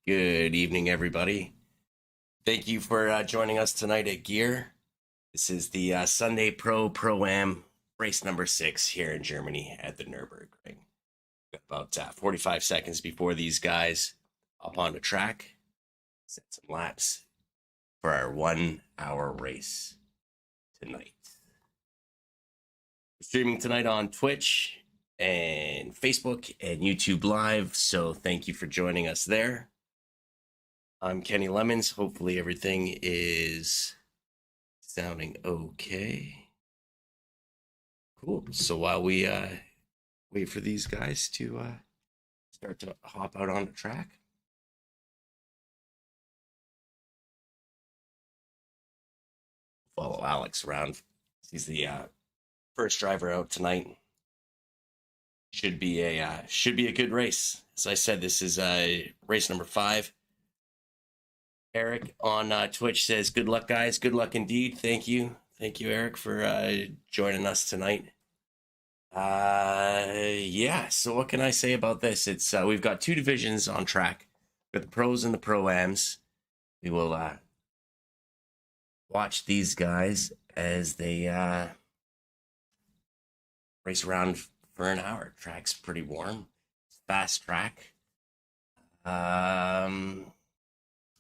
Good evening, everybody. Thank you for joining us tonight at Gear. This is the Sunday Pro-Am race number 6 here in Germany at the Nurburgring. About 45 seconds before these guys up on the track, set some laps for our 1 hour race tonight. We're streaming tonight on Twitch and Facebook and YouTube Live, so thank you for joining us there. I'm Kenny Lemons. Hopefully everything is sounding okay. Cool. So while we wait for these guys to start to hop out on the track, follow Alex around. He's the first driver out tonight. Should be a good race. As I said, this is race number 5. Eric on Twitch says, "Good luck, guys. Good luck indeed." Thank you, Eric, for joining us tonight. Yeah. So what can I say about this? It's we've got 2 divisions on track, with the pros and the pro-ams. We will watch these guys as they race around for an hour. Track's pretty warm, fast track.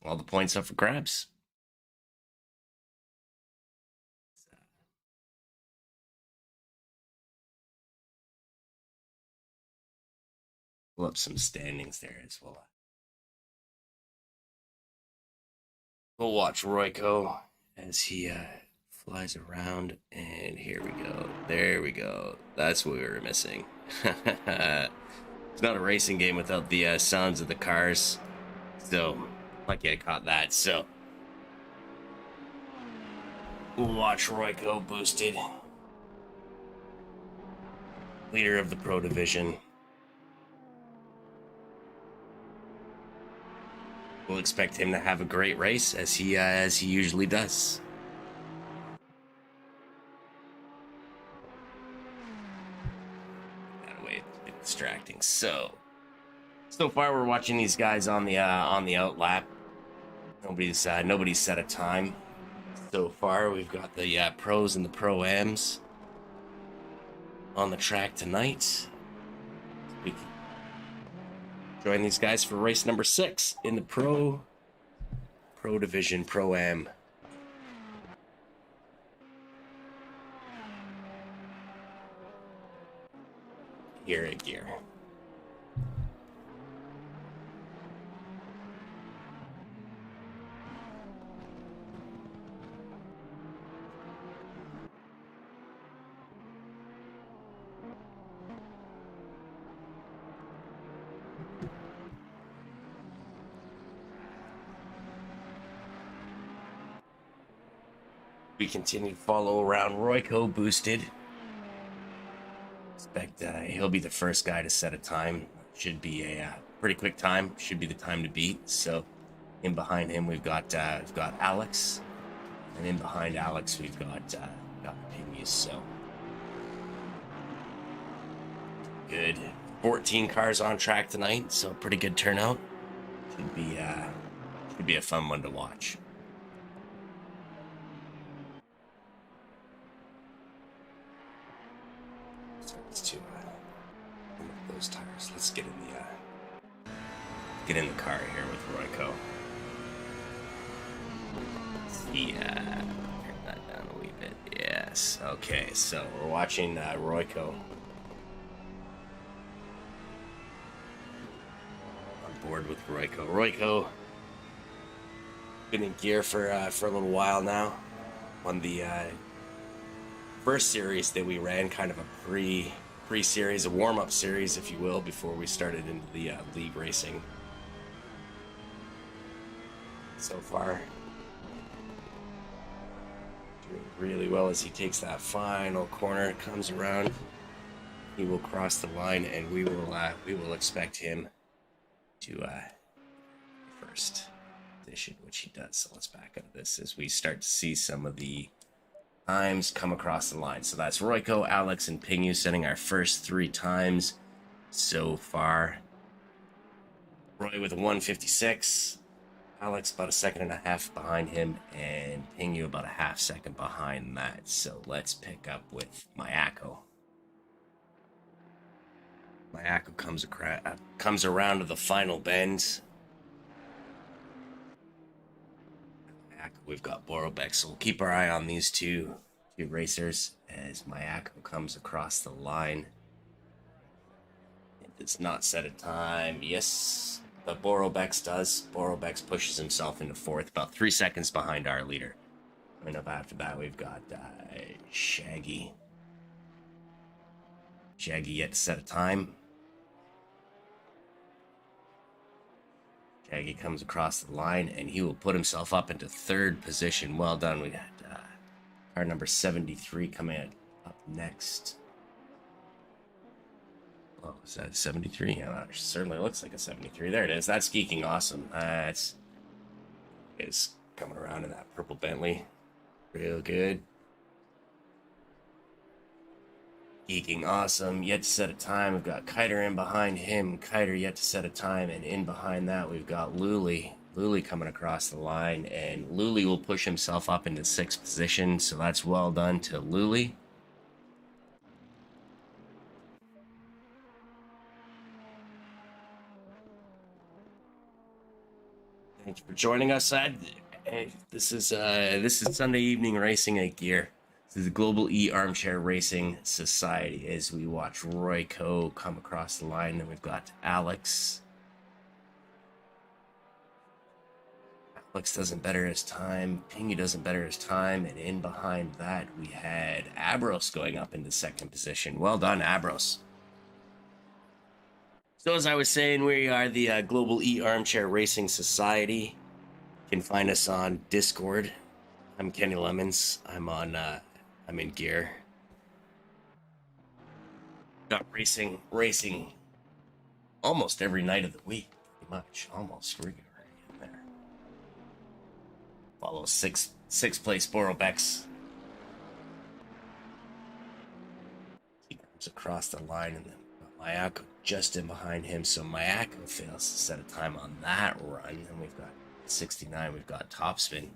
All the points up for grabs. Pull up some standings there as well. We'll watch Royko as he flies around, and here we go. There we go. That's what we were missing. It's not a racing game without the sounds of the cars. So, lucky I caught that. So, we'll watch Royko boosted. Leader of the Pro Division. We'll expect him to have a great race as he usually does. That way, it's a bit distracting. So far we're watching these guys on the out lap. Nobody's set a time. So far we've got the pros and the pro-ams on the track tonight. We can join these guys for race number 6 in the pro division pro-am. Here at Gear. We continue to follow around Royko boosted. Expect he'll be the first guy to set a time. Should be a pretty quick time. Should be the time to beat. So, in behind him we've got Alex, and in behind Alex we've got Piggies. So good. 14 cars on track tonight. So pretty good turnout. Should be a fun one to watch. To those tires. Let's get in the car here with Royko. Yeah, turn that down a wee bit. Yes. Okay, so we're watching Royko on board with Royko. Royko been in Gear for a little while now. Won the first series that we ran, kind of a pre-series, a warm-up series, if you will, before we started into the league racing. So far, doing really well as he takes that final corner, comes around. He will cross the line, and we will expect him to first position, which he does. So let's back up this as we start to see some of the times come across the line. So that's Royko, Alex, and Pingu setting our first 3 times so far. Roy with a 156. Alex about a second and a half behind him, and Pingu about a half second behind that. So let's pick up with Mayako. Mayako comes around to the final bend. We've got Borobeck, so we'll keep our eye on these two racers as Mayako comes across the line. It does not set a time. Yes, but Borobex does. Borobex pushes himself into fourth, about 3 seconds behind our leader. Coming up after that, we've got Shaggy. Shaggy yet to set a time. Shaggy comes across the line, and he will put himself up into third position. Well done. We got car number 73 coming up next. Oh, is that 73? Yeah, it certainly looks like a 73. There it is. That's geeking awesome. It's coming around in that purple Bentley. Real good. Geeking awesome. Yet to set a time. We've got Kiter in behind him. Kiter yet to set a time. And in behind that, we've got Luli. Luli coming across the line. And Luli will push himself up into sixth position. So that's well done to Luli. Thanks for joining us. This is Sunday evening racing at Gear. This is the Global E Armchair Racing Society as we watch Roy Coe come across the line, and we've got Alex. Alex doesn't better his time. Pingy doesn't better his time, and in behind that we had Abros going up into second position. Well done, Abros. So as I was saying, we are the Global E Armchair Racing Society. You can find us on Discord. I'm Kenny Lemons. I'm in Gear. Got racing almost every night of the week, pretty much. Almost regular in there. Follow sixth place Borobex. He comes across the line, and then Mayako just in behind him, so Mayako fails to set a time on that run. And we've got 69, we've got Topspin.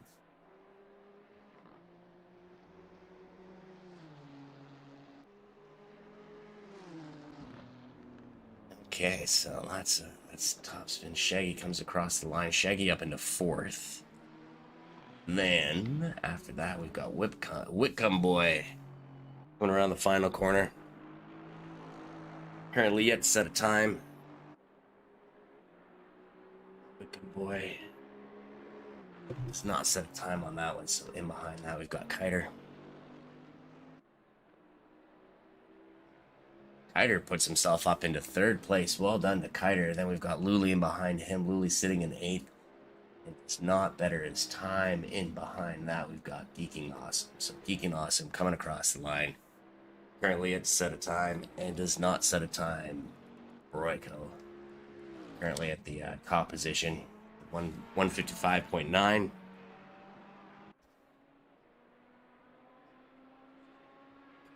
Okay, so that's Topspin. Shaggy comes across the line. Shaggy up into fourth. Then, after that, we've got Whitcomb Boy going around the final corner. Currently yet to set a time. Whitcomb Boy does not set a time on that one, so in behind that, we've got Kiter. Kiter puts himself up into third place. Well done to Kiter. Then we've got Luli in behind him. Luli sitting in eighth. And it's not better his time. In behind that, we've got Geeking Awesome. So Geeking Awesome coming across the line. Currently at set a time and does not set a time. Royko currently at the top position. 155.9.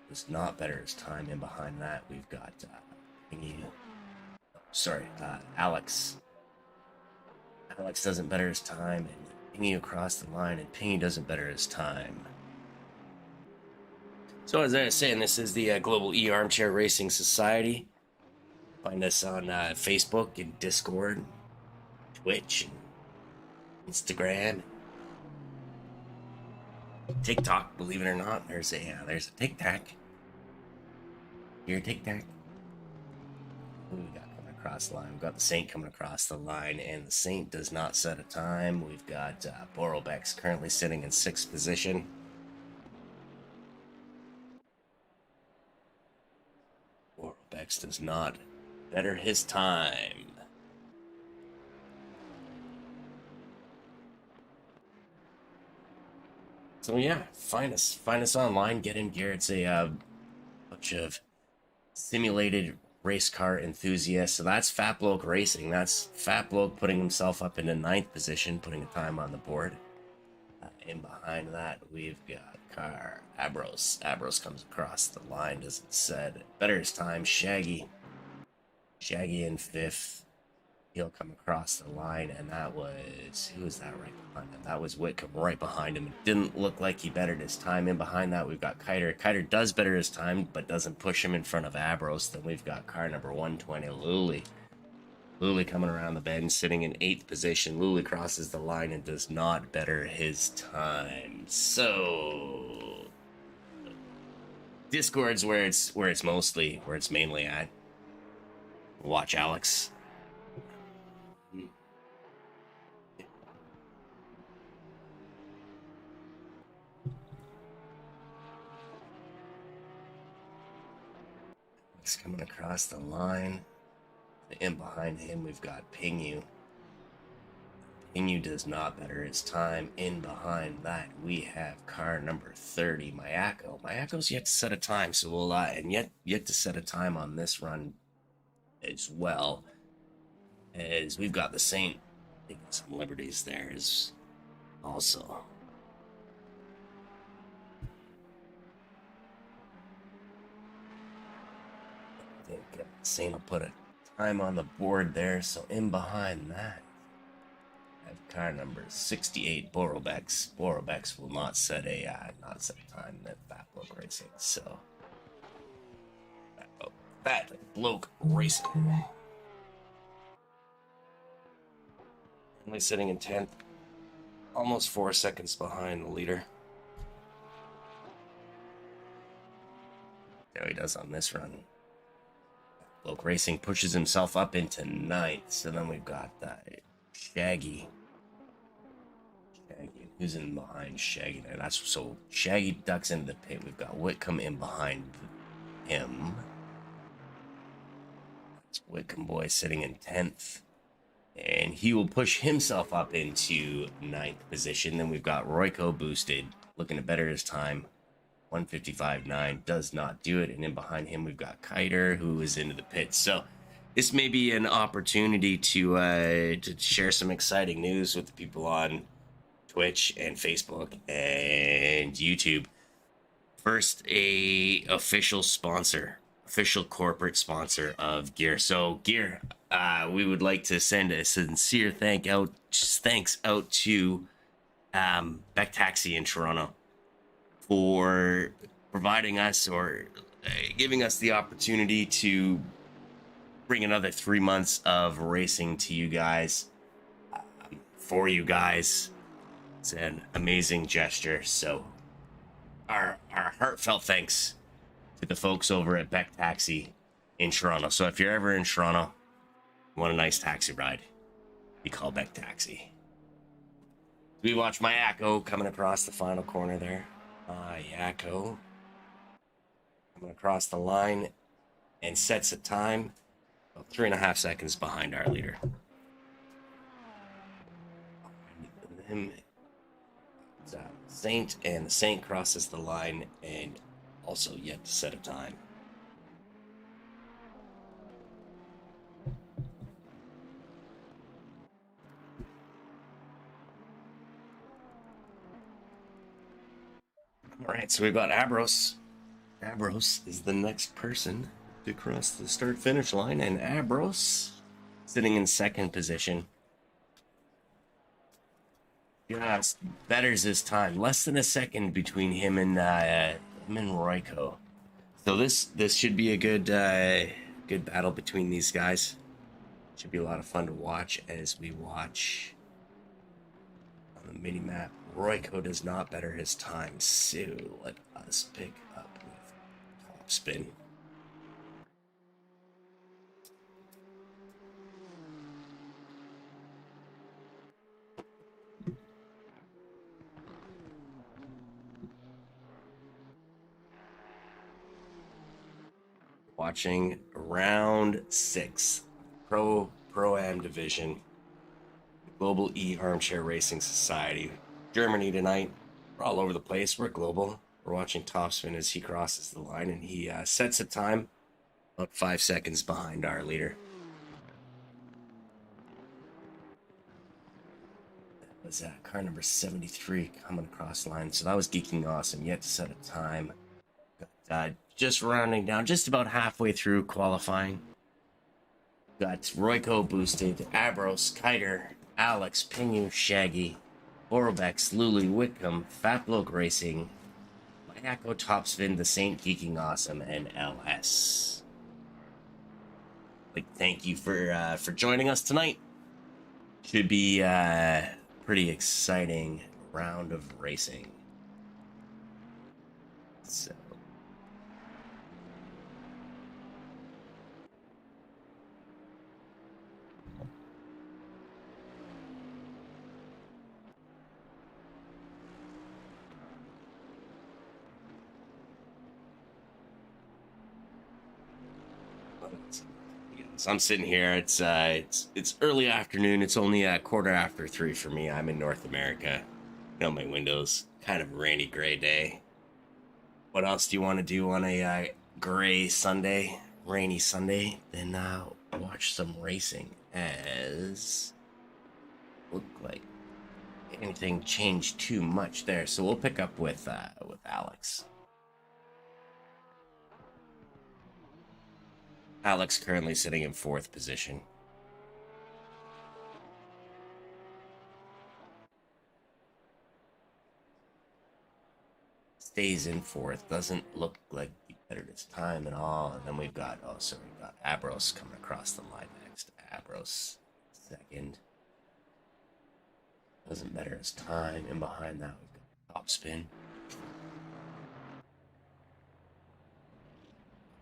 Was not better his time. In behind that, we've got Alex. Alex doesn't better his time, and Pingy across the line, and Pingy doesn't better his time. So as I was saying, this is the Global E Armchair Racing Society. Find us on Facebook and Discord, Twitch, and Instagram, TikTok. Believe it or not, there's a TikTok. Your TikTok. Who we got coming across the line? We've got the Saint coming across the line, and the Saint does not set a time. We've got Borobex currently sitting in sixth position. Borobex does not better his time. So yeah, find us online. Get in gear. It's a bunch of simulated race car enthusiasts. So that's Fat Bloke Racing. That's Fat Bloke putting himself up into ninth position, putting a time on the board. In behind that, we've got car Abros. Abros comes across the line, as it said. Better his time. Shaggy in fifth. He'll come across the line, and that was, who was that right behind him? That was Whitcomb right behind him. It didn't look like he bettered his time. In behind that, we've got Kiter. Kiter does better his time, but doesn't push him in front of Abros. Then we've got car number 120, Luli. Luli coming around the bend, sitting in 8th position. Luli crosses the line and does not better his time. So Discord's where it's mainly at. Watch Alex. He's coming across the line. And behind him, we've got Pingu. Pingu does not better his time. In behind that, we have car number 30, Mayako. Mayako's yet to set a time, so we'll and yet to set a time on this run as well. As we've got the Saint taking some liberties there is also. I think Saint will put a time on the board there, so in behind that, I have car number 68, Borobex. Borobex will not set a time at Fat Bloke Racing, so Fat Bloke Racing. Only sitting in 10th, almost 4 seconds behind the leader. There he does on this run. Bloke Racing pushes himself up into 9th. So then we've got Shaggy. Who's in behind Shaggy there? That's so Shaggy ducks into the pit. We've got Whitcomb in behind him. That's Whitcomb boy sitting in 10th. And he will push himself up into 9th position. Then we've got Royko boosted, looking to better his time. 155.9 does not do it. And in behind him, we've got Kiter, who is into the pits. So this may be an opportunity to share some exciting news with the people on Twitch and Facebook and YouTube. First, a official corporate sponsor of Gear. So Gear, we would like to send a sincere thanks out to Beck Taxi in Toronto for providing us or giving us the opportunity to bring another 3 months of racing to you guys, for you guys. It's an amazing gesture. So our heartfelt thanks to the folks over at Beck Taxi in Toronto. So if you're ever in Toronto, want a nice taxi ride, you call Beck Taxi. We watch Mayako coming across the final corner there. Mayako coming across the line and sets a time about 3.5 seconds behind our leader. Behind him, Saint, and the Saint crosses the line and also yet to set a time. All right, so we've got Abros. Abros is the next person to cross the start-finish line, and Abros sitting in 2nd position. Yes, betters his time. Less than a second between him and Royko. So this should be a good battle between these guys. Should be a lot of fun to watch as we watch on the mini map. Royko does not better his time, so let us pick up with top spin. Watching round 6, Pro-Am division, Global E-Armchair Racing Society. Germany tonight. We're all over the place. We're global. We're watching Topspin as he crosses the line, and he sets a time about 5 seconds behind our leader. That was car number 73 coming across the line. So that was Geeking Awesome. Yet to set a time. Just rounding down, just about halfway through qualifying. Got Royco boosted, Abros, Kiter, Alex, Pinu, Shaggy, Orobex, Luli, Wickham, Fat Bloke Racing, Mayako, Topspin, The Saint, Geeking Awesome, and LS. Like, thank you for joining us tonight. Should be pretty exciting round of racing. So. So I'm sitting here. It's early afternoon. It's only a 3:15 for me. I'm in North America. My window's kind of a rainy, gray day. What else do you want to do on a gray Sunday, rainy Sunday? Then watch some racing. As look like anything changed too much there. So we'll pick up with Alex. Alex currently sitting in 4th position. Stays in 4th. Doesn't look like he bettered his time at all. And then we've got Abros coming across the line next. Abros 2nd. Doesn't better his time. And behind that we've got Topspin.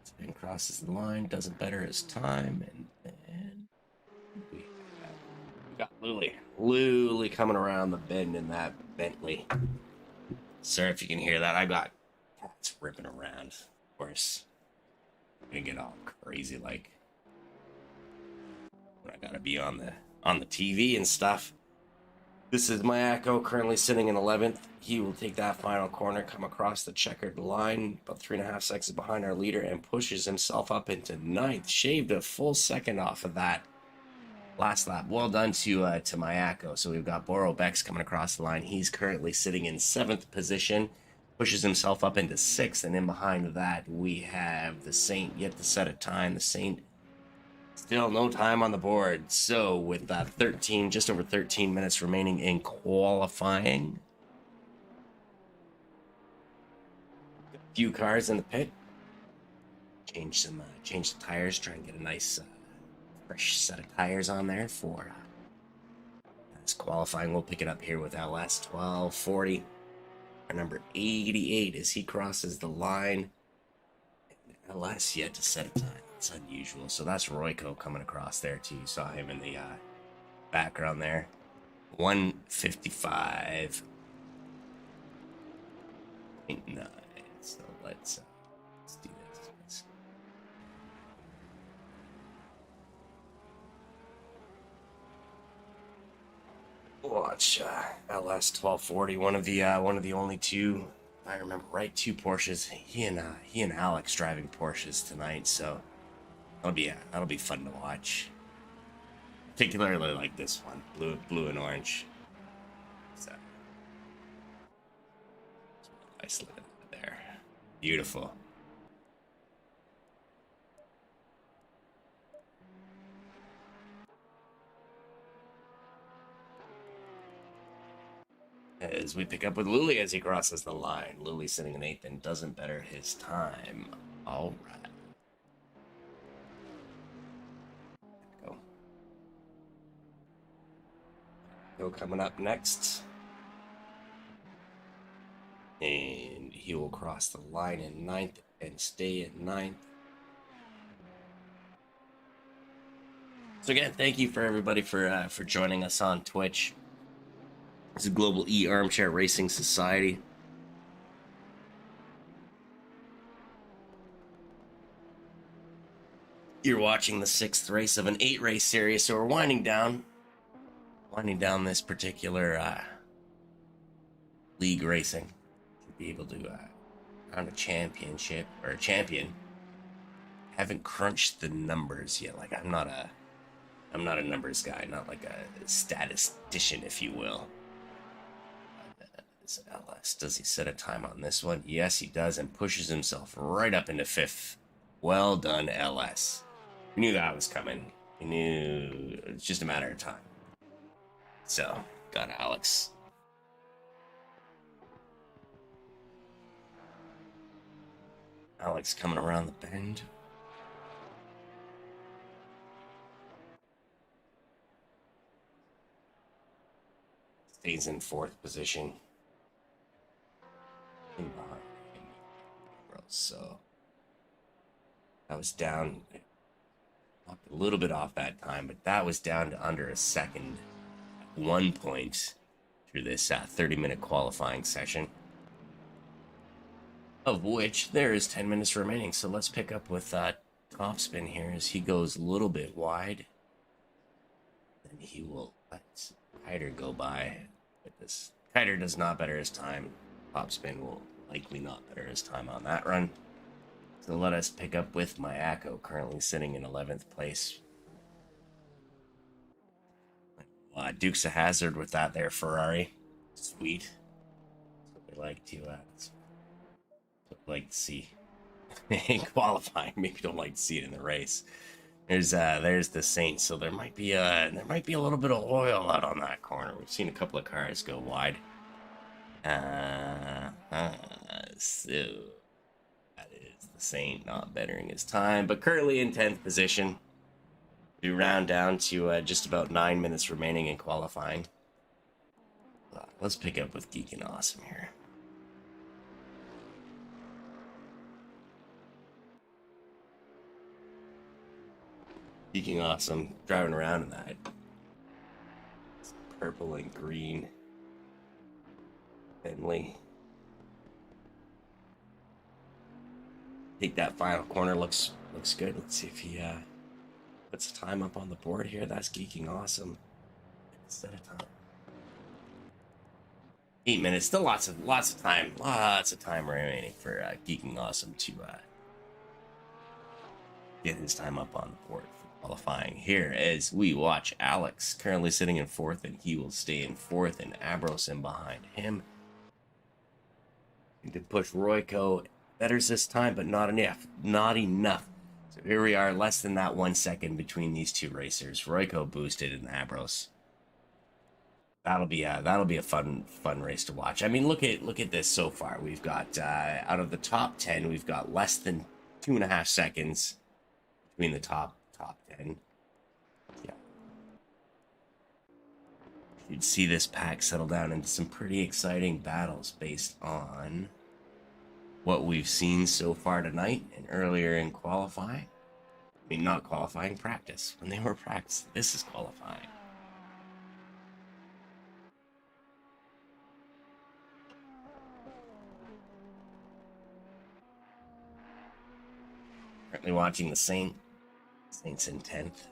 Spin crosses the line, doesn't better his time, and then we got Luli coming around the bend in that Bentley. Sir, if you can hear that, I got cats ripping around. Of course, I'm gonna get all crazy like when I gotta be on the TV and stuff. This is Mayako, currently sitting in 11th. He will take that final corner, come across the checkered line, about 3.5 seconds behind our leader, and pushes himself up into 9th. Shaved a full second off of that last lap. Well done to Mayako. So we've got Borobex coming across the line. He's currently sitting in 7th position, pushes himself up into 6th, and in behind that we have the Saint yet to set a time. The Saint still no time on the board. So with that just over 13 minutes remaining in qualifying, a few cars in the pit. Change the tires. Try and get a nice fresh set of tires on there for this qualifying. We'll pick it up here with LS 1240. Our number 88 as he crosses the line. And LS yet to set a time. It's unusual. So that's Royco coming across there too. You saw him in the background there. 155.9. So let's do this. Watch LS 1240. One of the only two, if I remember right, two Porsches. He and Alex driving Porsches tonight. So. That'll be fun to watch. Particularly like this one, blue and orange. So nice looking there, beautiful. As we pick up with Luli as he crosses the line. Luli sitting in 8th and doesn't better his time. All right. Coming up next, and he will cross the line in 9th and stay in 9th. So again, thank you for everybody for joining us on Twitch. This is Global Armchair Racing Society. You're watching the 6th race of an 8-race series, so we're winding down this particular league racing to be able to crown a championship or a champion. Haven't crunched the numbers yet. Like I'm not a numbers guy, not like a statistician, if you will. This LS, does he set a time on this one? Yes, he does, and pushes himself right up into 5th. Well done, LS. We knew that was coming. He knew it's just a matter of time. So, got Alex. Alex coming around the bend. Stays in fourth position. In behind. So that was down a little bit off that time, but that was down to under a second at one point through this 30-minute qualifying session, of which there is 10 minutes remaining. So let's pick up with Topspin here as he goes a little bit wide. Then he will let Kiter go by. But this Kiter does not better his time. Topspin will likely not better his time on that run. So let us pick up with Mayako, currently sitting in 11th place. Dukes a hazard with that there Ferrari. Sweet. That's what we like to see in qualifying. Maybe don't like to see it in the race. There's the Saints, so there might be a little bit of oil out on that corner. We've seen a couple of cars go wide. So that is the Saint not bettering his time, but currently in 10th position. We round down to just about 9 minutes remaining in qualifying. Let's pick up with Geekin' Awesome here. Geeking Awesome, driving around in that purple and green Bentley. I think that final corner looks good. Let's see if he puts the time up on the board here. That's Geeking Awesome. Instead of time. 8 minutes, still lots of time remaining for Geeking Awesome to get his time up on the board. Qualifying here as we watch Alex currently sitting in fourth, and he will stay in fourth, and Abros in behind him. Need to push Royko betters this time, but not enough. So here we are, less than that 1 second between these two racers. Royko boosted and Abros. That'll be a fun race to watch. I mean, look at this so far. We've got out of the top 10, we've got less than 2.5 seconds between the top 10. Yeah. You'd see this pack settle down into some pretty exciting battles based on what we've seen so far tonight and earlier in qualifying. I mean, not qualifying, practice. When they were practicing, this is qualifying. Currently watching the Saints in 10th.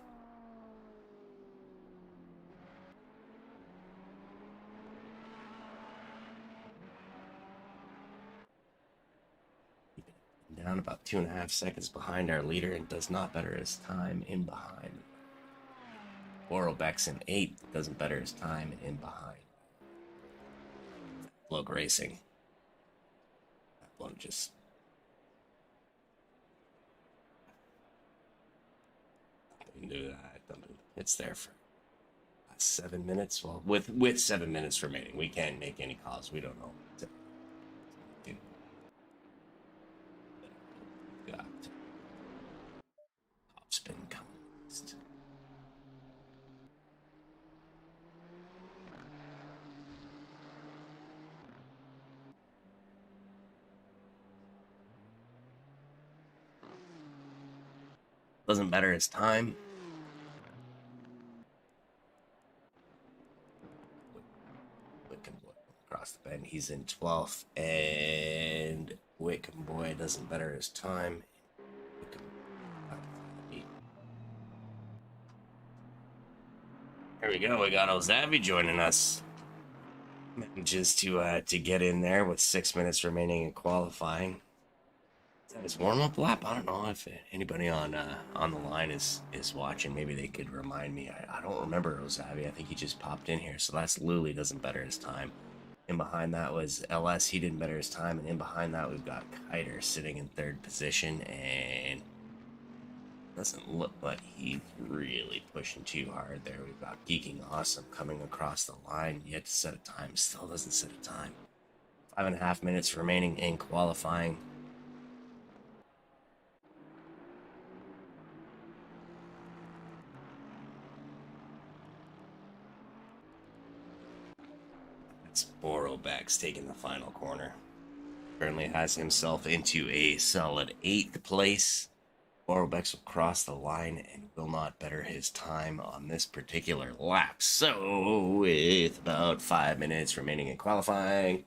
Down about 2.5 seconds behind our leader and does not better his time in behind. Borobek's in 8th, doesn't better his time and in behind. Logue Racing. That one just... do that. It's there for 7 minutes. Well, with 7 minutes remaining, we can't make any calls. We don't know. Got Topspin coming. Doesn't better his time. Across the bend, he's in 12th, and Wickham Boy doesn't better his time. Here we go. We got Ozavi joining us. Manages to get in there with 6 minutes remaining in qualifying. Is that his warm-up lap? I don't know if anybody on the line is watching. Maybe they could remind me. I don't remember Ozavi. I think he just popped in here. So that's Luli doesn't better his time. In behind that was LS. He didn't better his time. And in behind that, we've got Kiter sitting in 3rd position. And Doesn't look like he's really pushing too hard there. We've got Geeking Awesome coming across the line. Yet to set a time. Still doesn't set a time. 5.5 minutes remaining in qualifying. It's Borobex taking the final corner. Currently has himself into a solid 8th place. Borobex will cross the line and will not better his time on this particular lap. So, with about 5 minutes remaining in qualifying,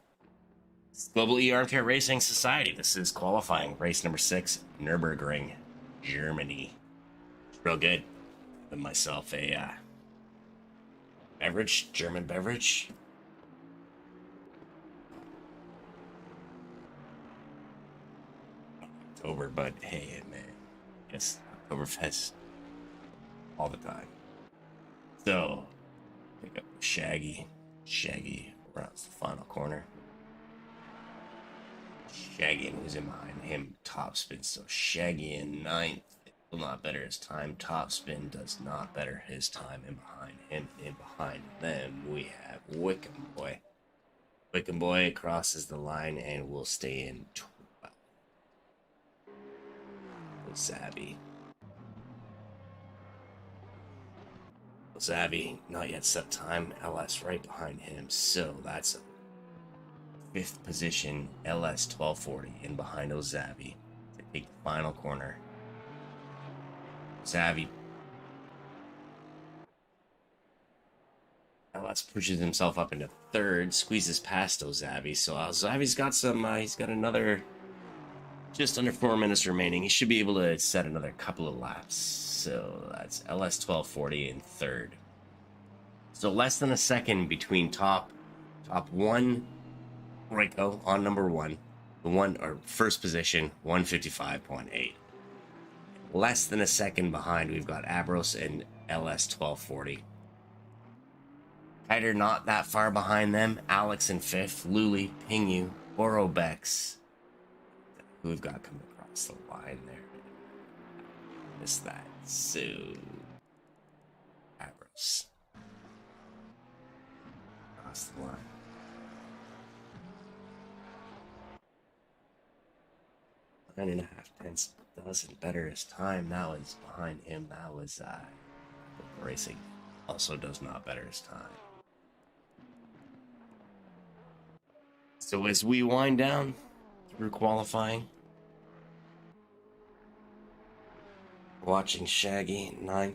Global Armchair Racing Society. This is qualifying race number 6, Nurburgring, Germany. Real good. With myself a beverage, German beverage. October, but hey, man. Yes, Oktoberfest all the time. So, pick up Shaggy. Shaggy rounds the final corner. Shaggy, and who's in behind him? Topspin. So Shaggy in 9th. It will not better his time. Topspin does not better his time. In behind him, in behind them, we have Wickham Boy. Wickham Boy crosses the line and will stay in 12th. Zabby. Zabby, not yet set time. LS right behind him. So that's a 5th position. LS 1240 in behind Ozabi to take the final corner. Zabby. LS pushes himself up into 3rd, squeezes past Ozabi. So Ozabi's got some, he's got another just under 4 minutes remaining. He should be able to set another couple of laps. So that's LS 1240 in 3rd. So less than a second between top 1 Rico on number 1, first position, 155.8. Less than a second behind, we've got Abros and LS 1240. Kiter not that far behind them. Alex in 5th, Luli, Pingu, Borobex. Who we've got coming across the line there. Missed that. So, Abros. Across the line. 9.5 tenths doesn't better his time. That was behind him. That was Racing. Also does not better his time. So as we wind down through qualifying, watching Shaggy 9th.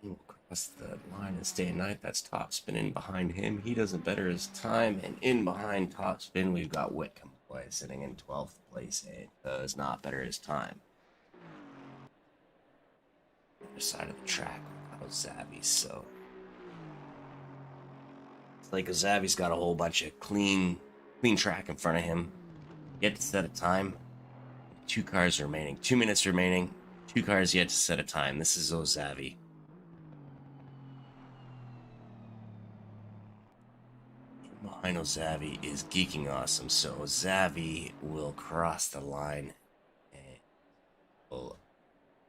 Across the line and stay 9th. That's Topspin in behind him. He doesn't better his time. And in behind Topspin, we've got Wickham Boy sitting in 12th place and does not better his time. Other side of the track without Zabby, so it's like Zabby's got a whole bunch of clean track in front of him. Yet to set a time. 2 cars remaining. 2 minutes remaining. 2 cars yet to set a time. This is Ozavi. Behind Ozavi is Geeking Awesome, so Ozavi will cross the line and will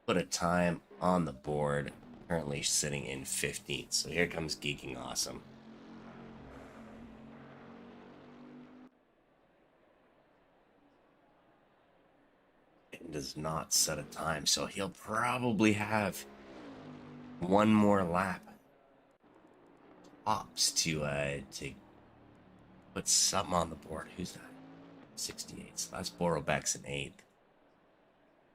put a time on the board. Currently sitting in 15th. So here comes Geeking Awesome. It does not set a time, so he'll probably have one more lap tops to put something on the board. Who's that? 68. So that's Borobex in 8th.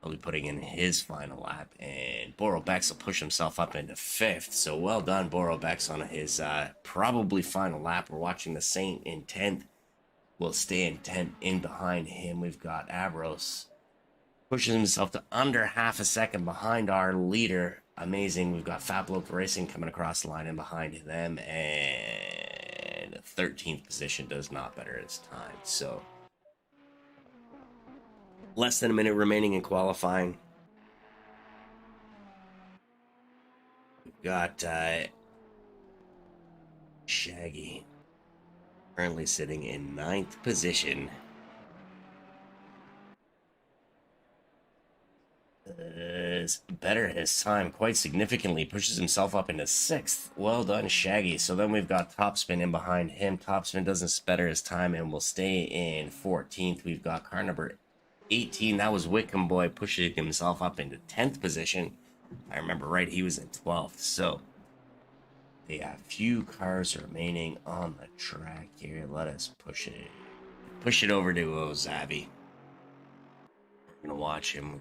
He'll be putting in his final lap, and Borobex will push himself up into 5th. So well done, Borobex, on his probably final lap. We're watching the Saint in 10th. Will stay in 10th. In behind him, we've got Abros. Pushes himself to under half a second behind our leader. Amazing. We've got Fab Local Racing coming across the line and behind them. And 13th position does not better his time. So less than a minute remaining in qualifying. We've got Shaggy. Currently sitting in 9th position. Better his time quite significantly. Pushes himself up into 6th. Well done, Shaggy. So then we've got Topspin in behind him. Topspin doesn't better his time and will stay in 14th. We've got car number 18. That was Wickham Boy pushing himself up into 10th position. I remember right, he was in 12th. So they have few cars remaining on the track here. Let us push it over to Ozabi. We're gonna watch him.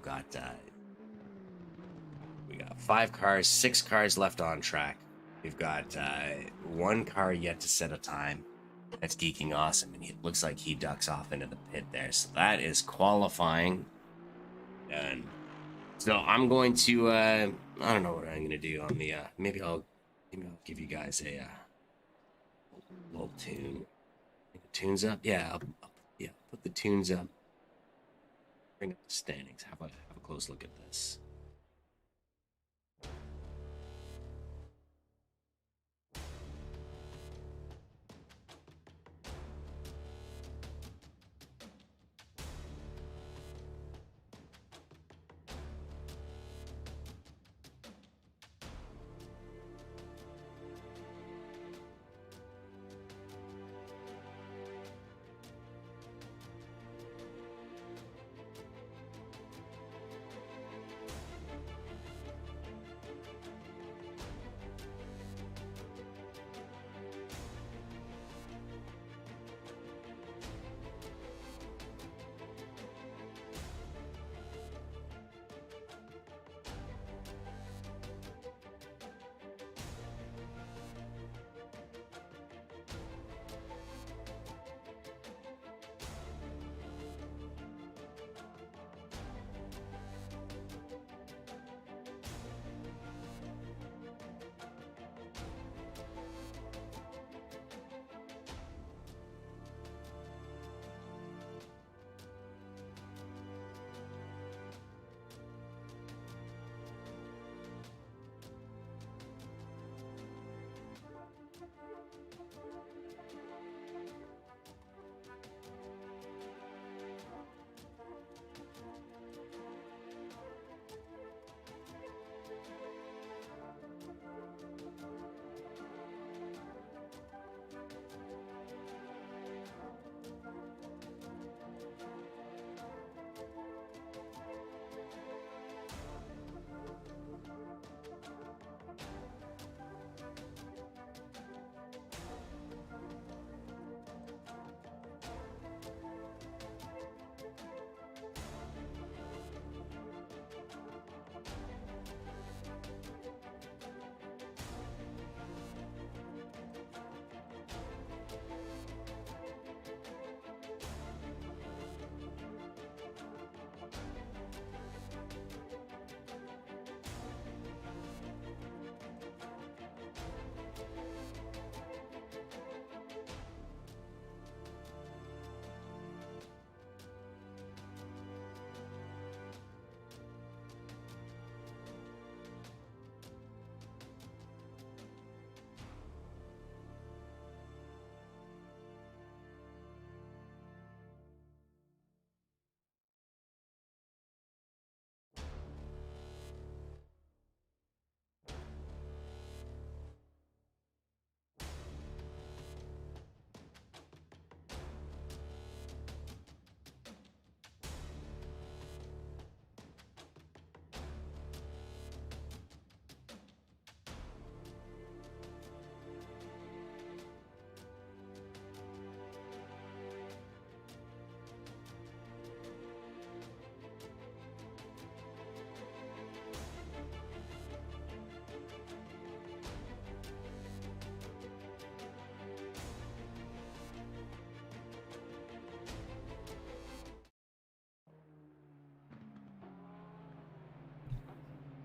We got 5 cars, 6 cars left on track. We've got 1 car yet to set a time. That's Geeking Awesome, and it looks like he ducks off into the pit there. So that is qualifying done. So I'm going to I don't know what I'm gonna do on the maybe I'll give you guys a little tune. The tunes up, yeah, yeah. Put the tunes up. Bring up the standings. Have a close look at this.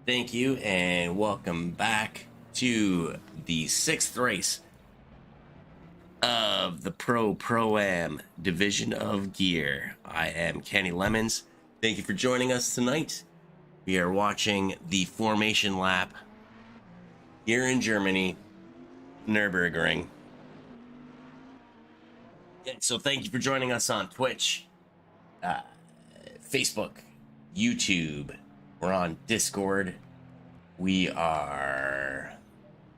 Thank you, and welcome back to the 6th race of the Pro-Am division of gear. I am Kenny Lemons. Thank you for joining us tonight. We are watching the formation lap here in Germany, Nurburgring. And so thank you for joining us on Twitch, uh, Facebook, YouTube. We're on Discord. We are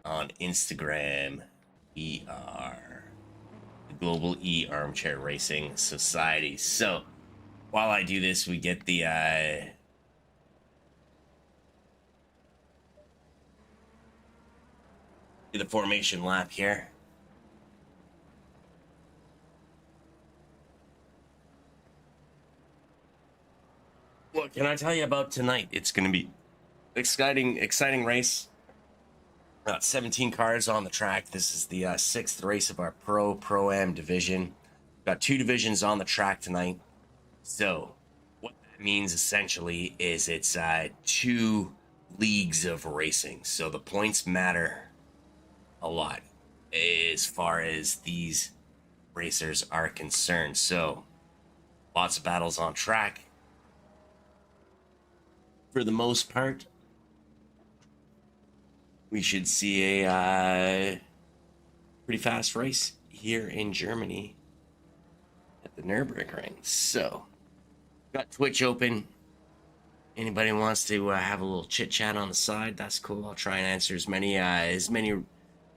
on Instagram. We are the Global Armchair Racing Society. So while I do this, we get the formation lap here. What can I tell you about tonight? It's going to be exciting race. 17 cars on the track. This is the 6th race of our Pro-Am division. Got 2 divisions on the track tonight. So what that means essentially is it's 2 leagues of racing. So the points matter a lot as far as these racers are concerned. So lots of battles on track. For the most part, we should see a pretty fast race here in Germany at the Nurburgring. So, got Twitch open. Anybody wants to have a little chit chat on the side? That's cool. I'll try and answer as many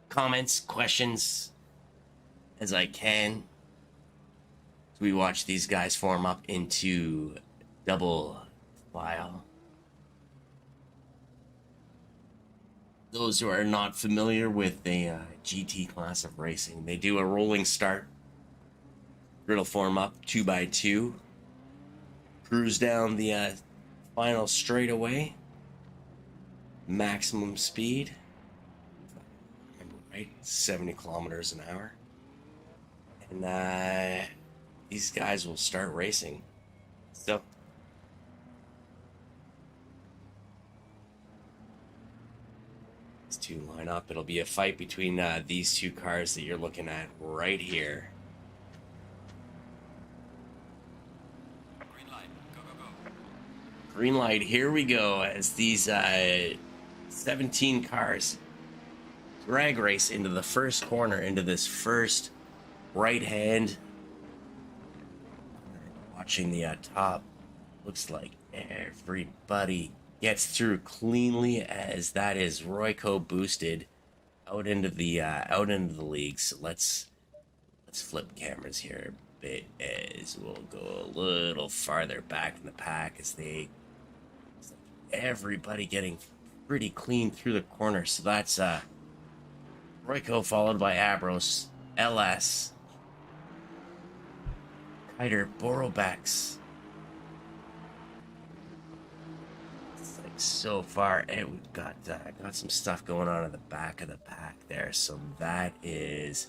comments, questions as I can. So we watch these guys form up into double file. Those who are not familiar with the GT class of racing, they do a rolling start. It'll form up 2 by 2, cruise down the final straightaway, maximum speed, right, 70 kilometers an hour, and these guys will start racing. So to line up, it'll be a fight between these 2 cars that you're looking at right here. Green light, go, go, go. Green light, here we go, as these 17 cars drag race into the first corner, into this first right hand. Watching the top, looks like everybody gets through cleanly, as that is Royco boosted out into the league. So let's flip cameras here a bit, as we'll go a little farther back in the pack, as everybody getting pretty clean through the corner. So that's Royco, followed by Abros, LS, Kiter, Borobex. So far, and we've got some stuff going on in the back of the pack there. So that is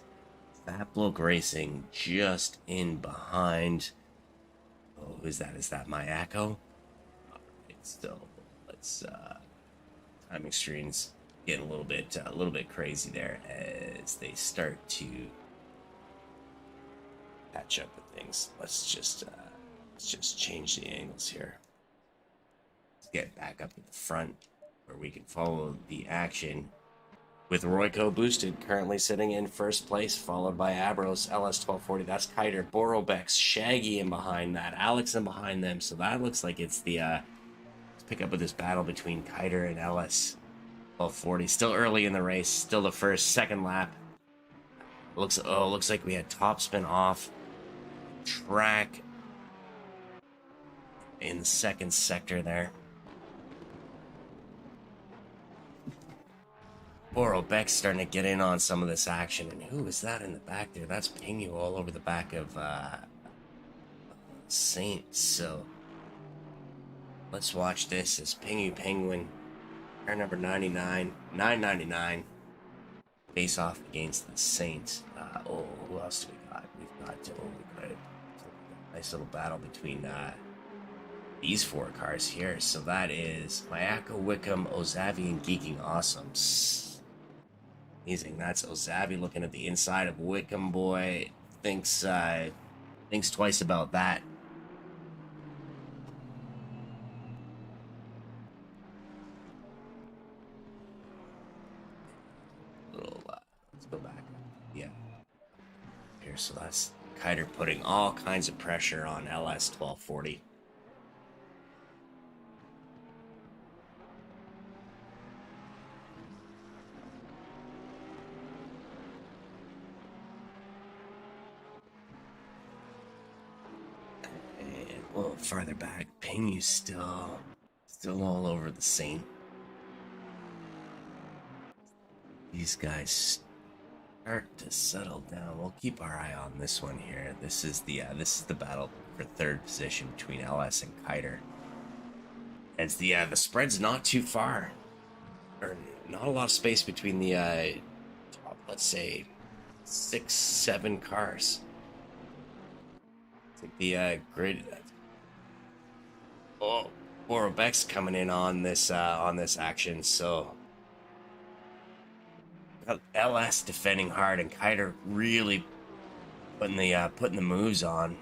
Fat Bloke Racing just in behind. Oh, who's that? Is that my Echo? Alright, so let's timing screens getting a little bit crazy there as they start to catch up with things. Let's just change the angles here. Get back up at the front where we can follow the action with Royco boosted currently sitting in first place, followed by Abros, LS1240. That's Kiter, Borobex, Shaggy in behind that, Alex in behind them. So that looks like it's the let's pick up with this battle between Kiter and LS1240. Still early in the race, still the second lap. Looks like we had top spin off track in the second sector there. Borobeck's starting to get in on some of this action. And who is that in the back there? That's Pingu all over the back of Saint. So let's watch this as Pingu Penguin, car number 999, face off against the Saints. Who else do we got? We've got a nice little battle between these 4 cars here. So that is Mayako, Wickham, Ozavi, and Geeking Awesome. Amazing. That's Ozavi looking at the inside of Wickham boy. Thinks twice about that. Let's go back. Yeah. Here, so that's Kiter putting all kinds of pressure on LS 1240. And a little farther back, Pingy's still all over the scene. These guys start to settle down. We'll keep our eye on this one here. This is the battle for third position between LS and Kiter. As the spread's not too far, or not a lot of space between the top, let's say 6-7 cars. I think the grid. Oh, Borobek's coming in on this action, so LS defending hard and Kiter really putting the moves on.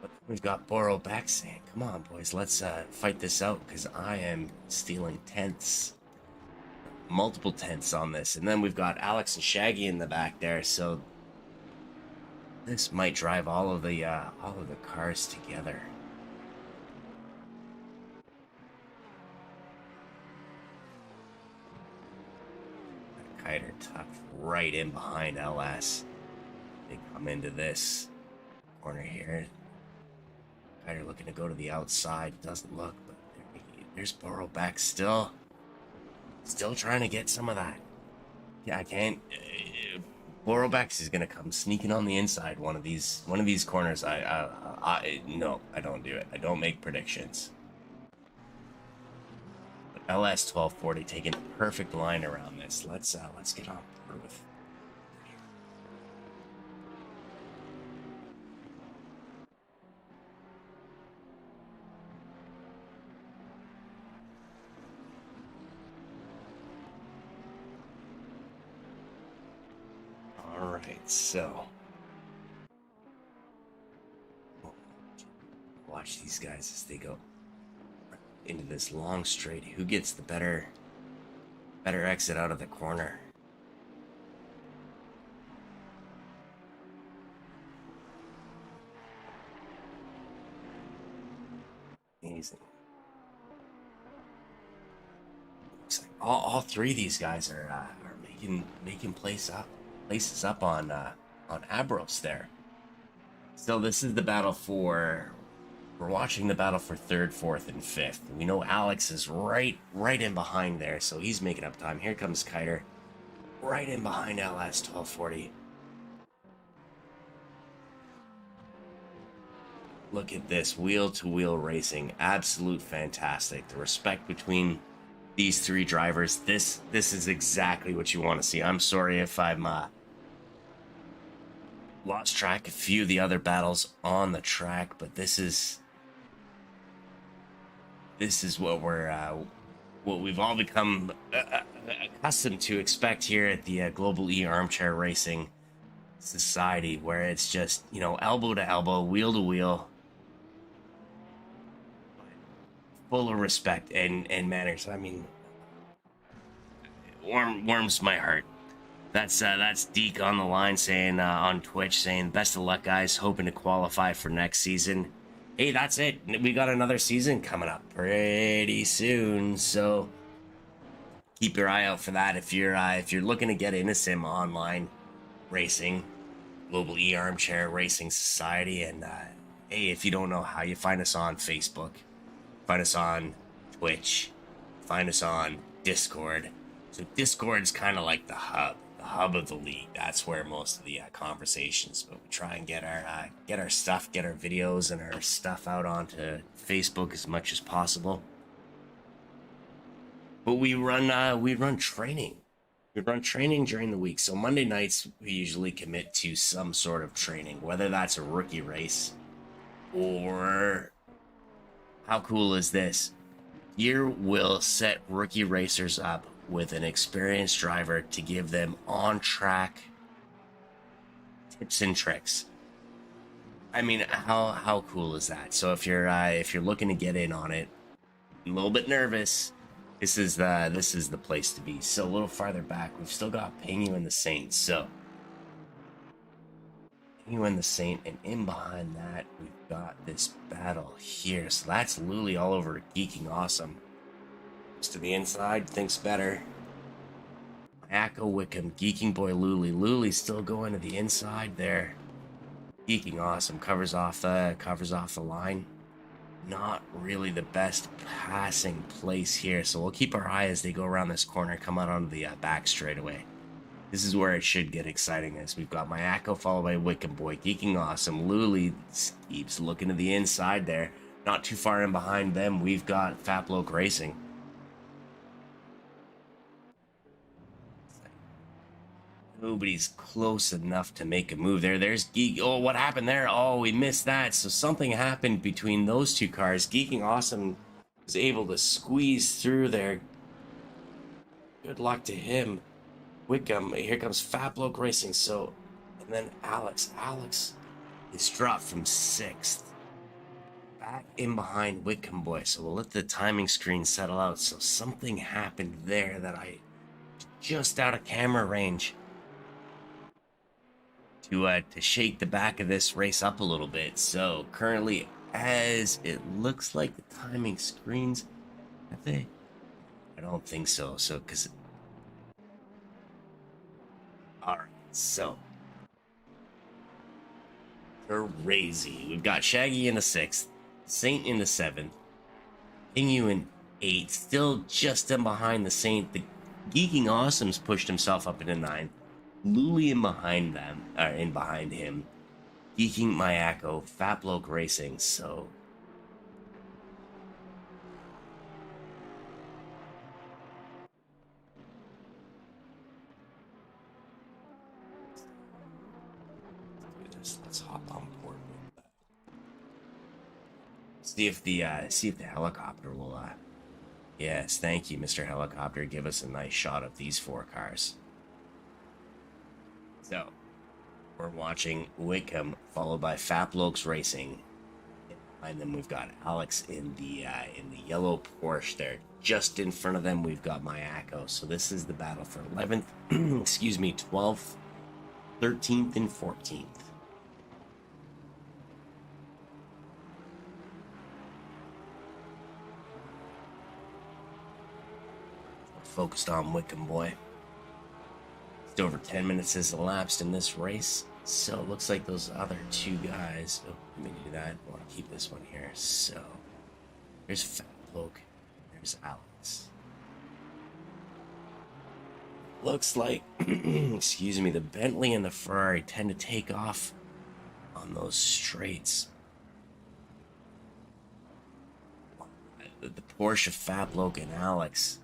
But we've got Borobek saying, "Come on, boys, let's fight this out because I am stealing tenths, multiple tenths on this." And then we've got Alex and Shaggy in the back there, so this might drive all of the cars together. Kiter tucked right in behind LS. They come into this corner here. Kiter looking to go to the outside. Doesn't look, but there's Borobek still trying to get some of that. Yeah, I can't. Borobek is gonna come sneaking on the inside one of these corners. No, I don't do it. I don't make predictions. LS 1240 taking a perfect line around this. Let's get on through with. All right, so watch these guys as they go into this long straight. Who gets the better exit out of the corner? Amazing. Looks like all three of these guys are making places up on Abros there. So this is the battle for. We're watching the battle for third, fourth, and fifth. We know Alex is right in behind there, so he's making up time. Here comes Kiter, right in behind LS 1240. Look at this wheel-to-wheel racing, absolute fantastic. The respect between these three drivers. This is exactly what you want to see. I'm sorry if I'm lost track of a few of the other battles on the track, but this is what we've all become accustomed to expect here at the Global E Armchair Racing Society, where it's just, elbow to elbow, wheel to wheel, full of respect and manners. I mean, warms my heart. That's Deke on the line saying on Twitch saying, "Best of luck, guys. Hoping to qualify for next season." Hey, that's it. We got another season coming up pretty soon, so keep your eye out for that. If you're looking to get into sim online racing, Global E Armchair Racing Society, and hey, if you don't know how, you find us on Facebook, find us on Twitch, find us on Discord. So Discord's kind of like the hub of the league. That's where most of the conversations, but we try and get our stuff, get our videos and our stuff out onto Facebook as much as possible. But we run training. We run training during the week. So Monday nights we usually commit to some sort of training, whether that's a rookie race or, how cool is this? Gear will set rookie racers up with an experienced driver to give them on-track tips and tricks. I mean, how cool is that? So if you're looking to get in on it, a little bit nervous, this is the place to be. So a little farther back, we've still got Pingu and the Saints. So You and the Saint, and in behind that, we've got this battle here. So that's Luli all over Geeking Awesome. Just to the inside, thinks better. Echo Wickham, Geeking Boy Luli. Luli's still going to the inside there. Geeking Awesome covers off the line. Not really the best passing place here, so we'll keep our eye as they go around this corner, come out onto the back straightaway. This is where it should get exciting, as we've got Mayako followed by Wickham Boy, Geeking Awesome. Luli keeps looking to the inside there. Not too far in behind them, we've got Faploke Racing. Nobody's close enough to make a move there. There's Geek. Oh, what happened there? Oh, we missed that. So something happened between those two cars. Geeking Awesome was able to squeeze through there. Good luck to him. Wickham, here comes Faploke Racing. So, and then Alex. Alex is dropped from 6th. Back in behind Wickham Boy. So we'll let the timing screen settle out. So something happened there that I just out of camera range. To shake the back of this race up a little bit. So currently, as it looks like the timing screens, have they? I don't think so. So because, all right. So crazy. We've got Shaggy in the 6th, Saint in the 7th, Pingu in 8th, still just in behind the Saint. The Geeking Awesome's pushed himself up into 9th. Luli in behind them, in behind him. Geeking Mayako, Faploke Racing, so. Let's hop on board with that. See if the helicopter will, yes, thank you, Mr. Helicopter. Give us a nice shot of these 4 cars. So, we're watching Wickham, followed by Faploke's Racing. Behind them, we've got Alex in the yellow Porsche there. Just in front of them, we've got Mayako. So this is the battle for 11th, excuse me, 12th, 13th, and 14th. Focused on Wickham Boy. Just over 10 minutes has elapsed in this race. So it looks like those other 2 guys. Oh, let me do that. I want to keep this one here. So there's Faploke. There's Alex. Looks like, excuse me, the Bentley and the Ferrari tend to take off on those straights. The Porsche, Faploke, and Alex.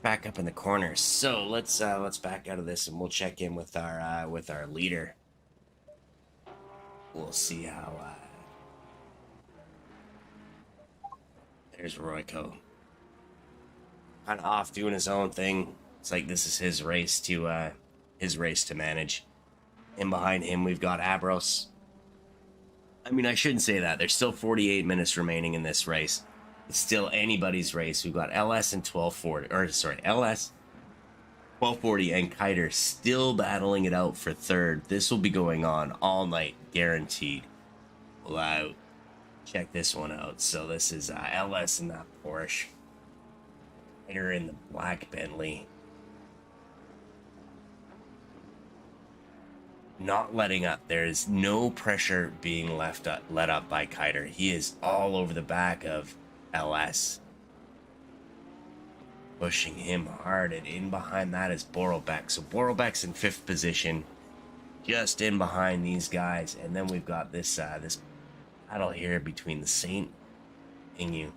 Back up in the corner. So let's back out of this and we'll check in with our leader. We'll see how there's Royko. Kind of off doing his own thing. It's like this is his race to manage. And behind him we've got Abros. I mean, I shouldn't say that. There's still 48 minutes remaining in this race. It's still anybody's race. We've got LS and 1240, or sorry, LS, 1240, and Kiter still battling it out for 3rd. This will be going on all night, guaranteed. We'll check this one out. So this is LS in that Porsche. Kiter in the black Bentley. Not letting up. There's no pressure being let up by Kiter. He is all over the back of LS, pushing him hard, and in behind that is Borelbeck. So Borelbeck's in 5th position, just in behind these guys, and then we've got this this battle here between the Saint and you.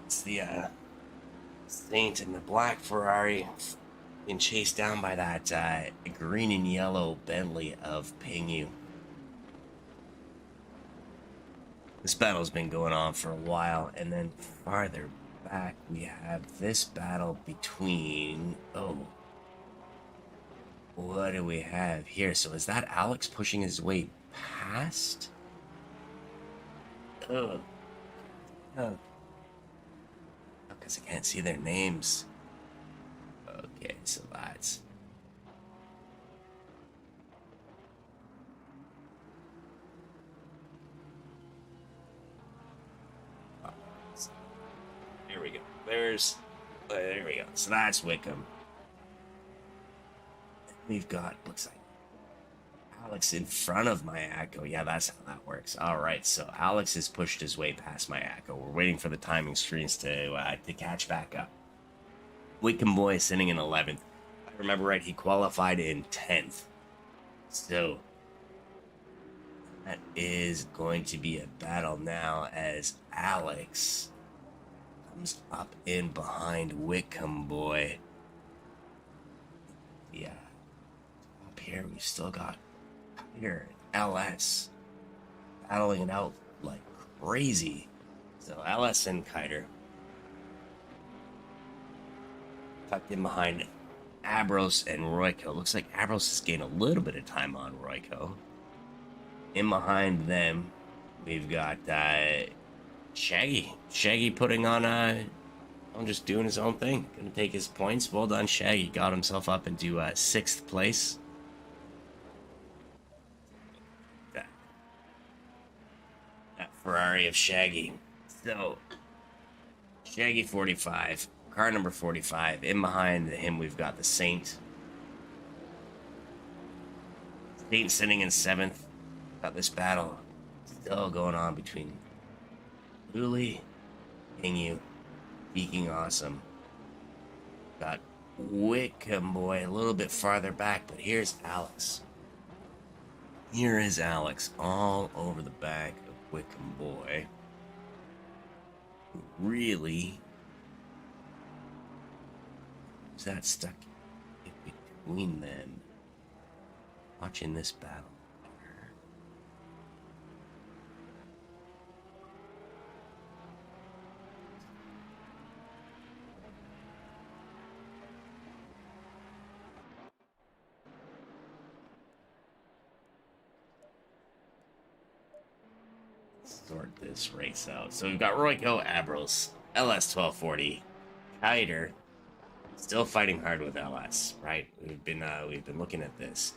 It's the Saint in the black Ferrari, being chased down by that green and yellow Bentley of Pingu. This battle's been going on for a while, and then farther back we have this battle between, oh, what do we have here? So is that Alex pushing his way past? Oh. A because I can't see their names. Okay, so that's... Here we go. There we go. So that's Wickham. We've got, looks like, Alex in front of my Echo. Yeah, that's how that works. All right, so Alex has pushed his way past my Echo. We're waiting for the timing screens to catch back up. Wickham Boy is sitting in 11th. If I remember right, he qualified in 10th. So that is going to be a battle now as Alex comes up in behind Wickham Boy. Yeah. Up here, we've still got here LS battling it out like crazy. So LS and Kiter tucked in behind Abros and Royko. Looks like Abros has gained a little bit of time on Royko. In behind them, we've got Shaggy. Shaggy putting on just doing his own thing. Gonna take his points. Well done, Shaggy. Got himself up into 6th place. That Ferrari of Shaggy. So, Shaggy 45. Car number 45. In behind him, we've got the Saint. Saint sitting in 7th. Got this battle still going on between Luli, Hingu, Beaking Awesome. Got Wickham Boy a little bit farther back, but here's Alex. Here is Alex all over the back of Wickham Boy. Really? Is that stuck in between them? Watching this battle. Sort this race out. So we've got Royko, Abros, LS 1240, Kiter, still fighting hard with LS. Right? We've been looking at this.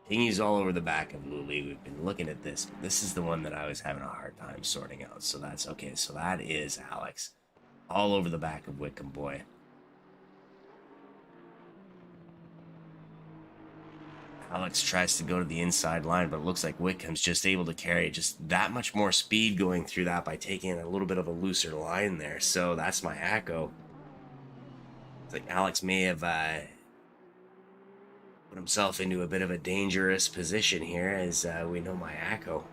Hingy's all over the back of Luli. We've been looking at this. This is the one that I was having a hard time sorting out. So that's okay. So that is Alex, all over the back of Wickham Boy. Alex tries to go to the inside line, but it looks like Wickham's just able to carry just that much more speed going through that by taking a little bit of a looser line there. So that's my Echo. It's like Alex may have put himself into a bit of a dangerous position here, as we know my Echo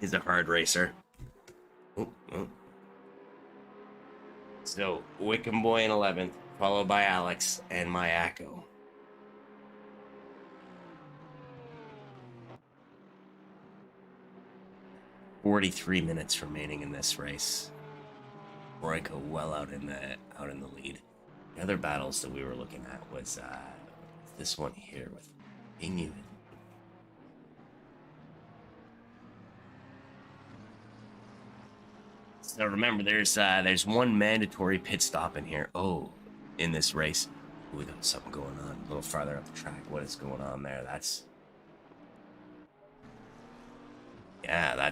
is a hard racer. So Wickham Boy in 11th, followed by Alex and my Echo. 43 minutes remaining in this race. Royko well out in the lead. The other battles that we were looking at was this one here with Inu. So remember, there's one mandatory pit stop in here. Oh, in this race, we got something going on a little farther up the track. What is going on there? That's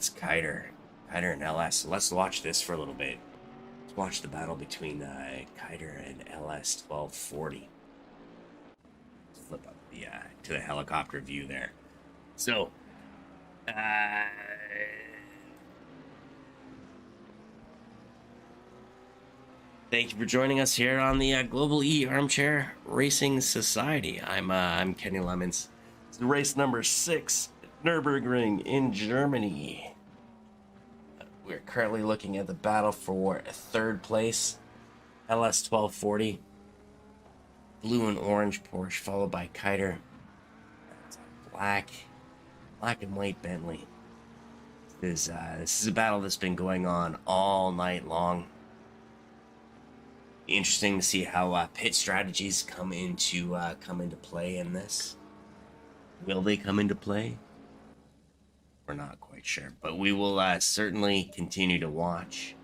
Kiter and LS. So let's watch this for a little bit. Let's watch the battle between Kiter and LS 1240. Flip up to the helicopter view there. So, thank you for joining us here on the Global E Armchair Racing Society. I'm Kenny Lemons. It's race number 6. Nurburgring in Germany. We're currently looking at the battle for 3rd place. LS 1240. Blue and orange Porsche, followed by Kiter. Black and white Bentley. This is a battle that's been going on all night long. Interesting to see how pit strategies come into play in this. Will they come into play? We're not quite sure, but we will certainly continue to watch.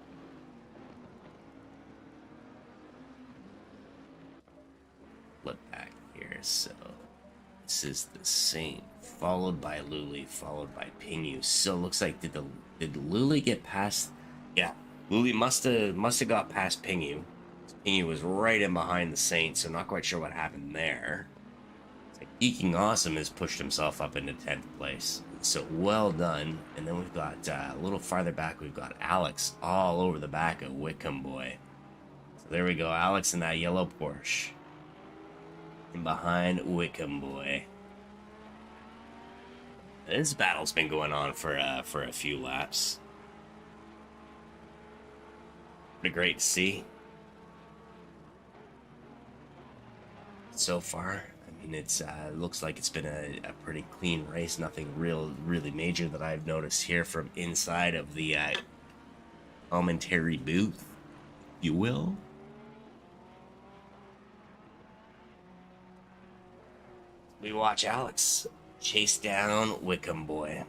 So this is the Saint, followed by Luli, followed by Pingu. So looks like did Luli get past? Yeah, Luli must have got past Pingu. Pingu was right in behind the Saint, so not quite sure what happened there. It's like Geeking Awesome has pushed himself up into 10th place. So well done. And then we've got a little farther back, we've got Alex all over the back of Wickham Boy. So there we go, Alex in that yellow Porsche. And behind Wickham Boy. This battle's been going on for a few laps. Pretty great to see. So far, I mean, it's looks like it's been a pretty clean race. Nothing really major that I've noticed here from inside of the commentary booth, if you will. We watch Alex chase down Wickham Boy.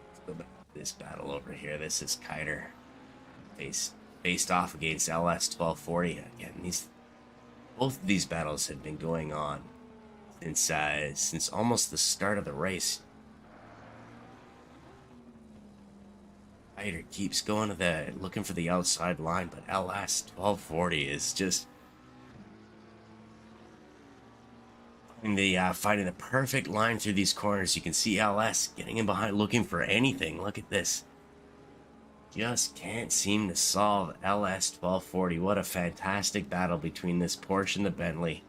Let's go back to this battle over here. This is Kiter faced off against LS 1240. Again, both of these battles have been going on since almost the start of the race. Kiter keeps going to looking for the outside line, but LS 1240 is just finding the perfect line through these corners. You can see LS getting in behind, looking for anything. Look at this. Just can't seem to solve LS 1240. What a fantastic battle between this Porsche and the Bentley.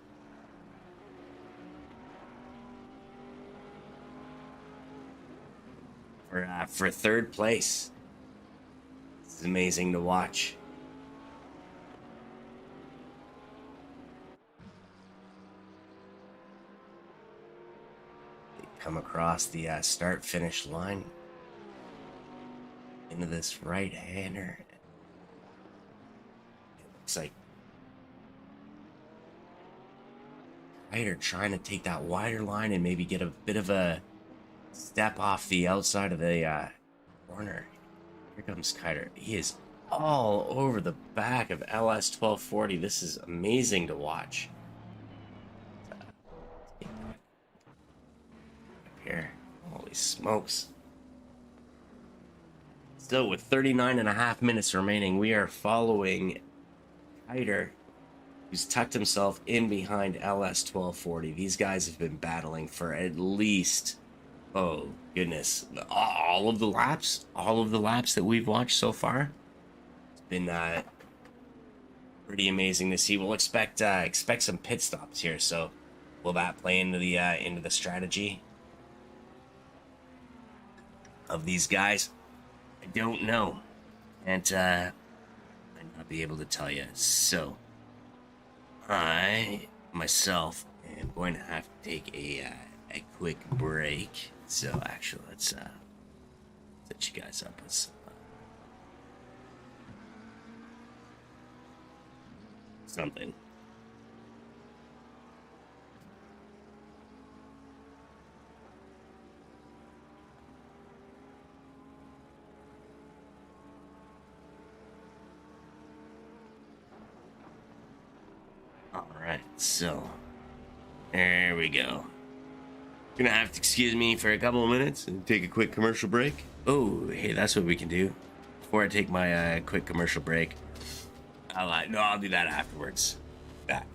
For third place. This is amazing to watch. Come across the start-finish line into this right-hander. It looks like Ryder trying to take that wider line and maybe get a bit of a step off the outside of the corner. Here comes Kiter. He is all over the back of LS 1240. This is amazing to watch. Here. Holy smokes. So with 39.5 minutes remaining, we are following Kiter, who's tucked himself in behind LS 1240. These guys have been battling for at least, oh goodness, all of the laps that we've watched so far. It's been pretty amazing to see. We'll expect some pit stops here. So will that play into the strategy of these guys? I don't know, and I might not be able to tell you. So I myself am going to have to take a quick break. So actually, let's set you guys up with some, something. Alright, so there we go. Gonna have to excuse me for a couple of minutes and take a quick commercial break. Oh, hey, that's what we can do. Before I take my quick commercial break, I'll do that afterwards. Back.